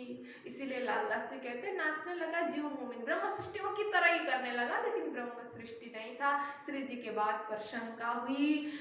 इसीलिए लालदास से कहते नाचने लगा जीव मोमिन, ब्रह्म सृष्टि वो की तरह ही करने लगा, लेकिन ब्रह्म सृष्टि नहीं था। श्री जी के बात पर शंका हुई,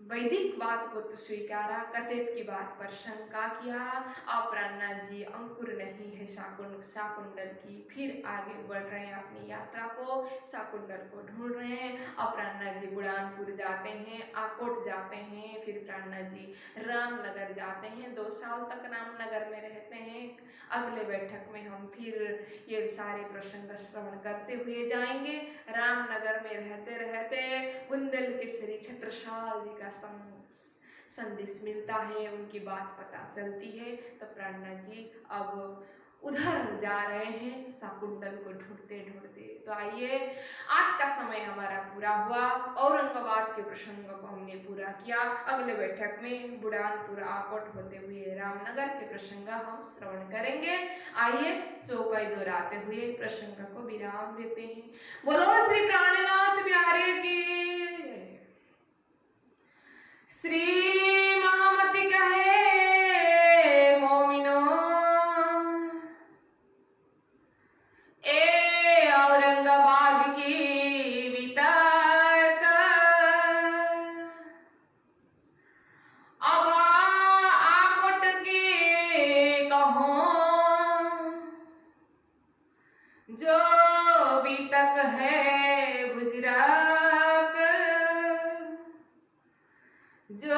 वैदिक बात को तो स्वीकारा, कतेब की बात पर शंका किया। अब प्राणनाथ जी अंकुर नहीं है शाकुंडल की, फिर आगे बढ़ रहे हैं अपनी यात्रा को, शाकुंडल को ढूंढ रहे हैं। अब प्राणनाथ जी बुढ़ानपुर जाते हैं, आकोट जाते हैं, फिर प्राणनाथ जी रामनगर जाते हैं, 2 साल तक रामनगर में रहते हैं। अगले बैठक में हम फिर ये सारे प्रसंग श्रवण करते हुए जाएंगे। रामनगर में रहते रहते बुंदेलकेसरी छत्रसाल जी का संदेश मिलता है, उनकी बात पता चलती है। तो प्राणनाथ जी अब उधर जा रहे हैं शाकुंडल को ढूंढते ढूंढते। तो आइए आज का समय हमारा पूरा हुआ, औरंगाबाद के प्रसंग को हमने पूरा किया। अगले बैठक में बुढ़ानपुर आकोट होते हुए रामनगर के प्रसंग हम श्रवण करेंगे। आइए चौपाई दोहराते हुए प्रसंग को विराम देते हैं। बोलो श्री प्राणनाथ प्यारे की। श्री महामती कहे मोमिनो, ए औरंगाबाद की बिताक, अब आकोट की कहो, जो बीतक है गुजरात, जो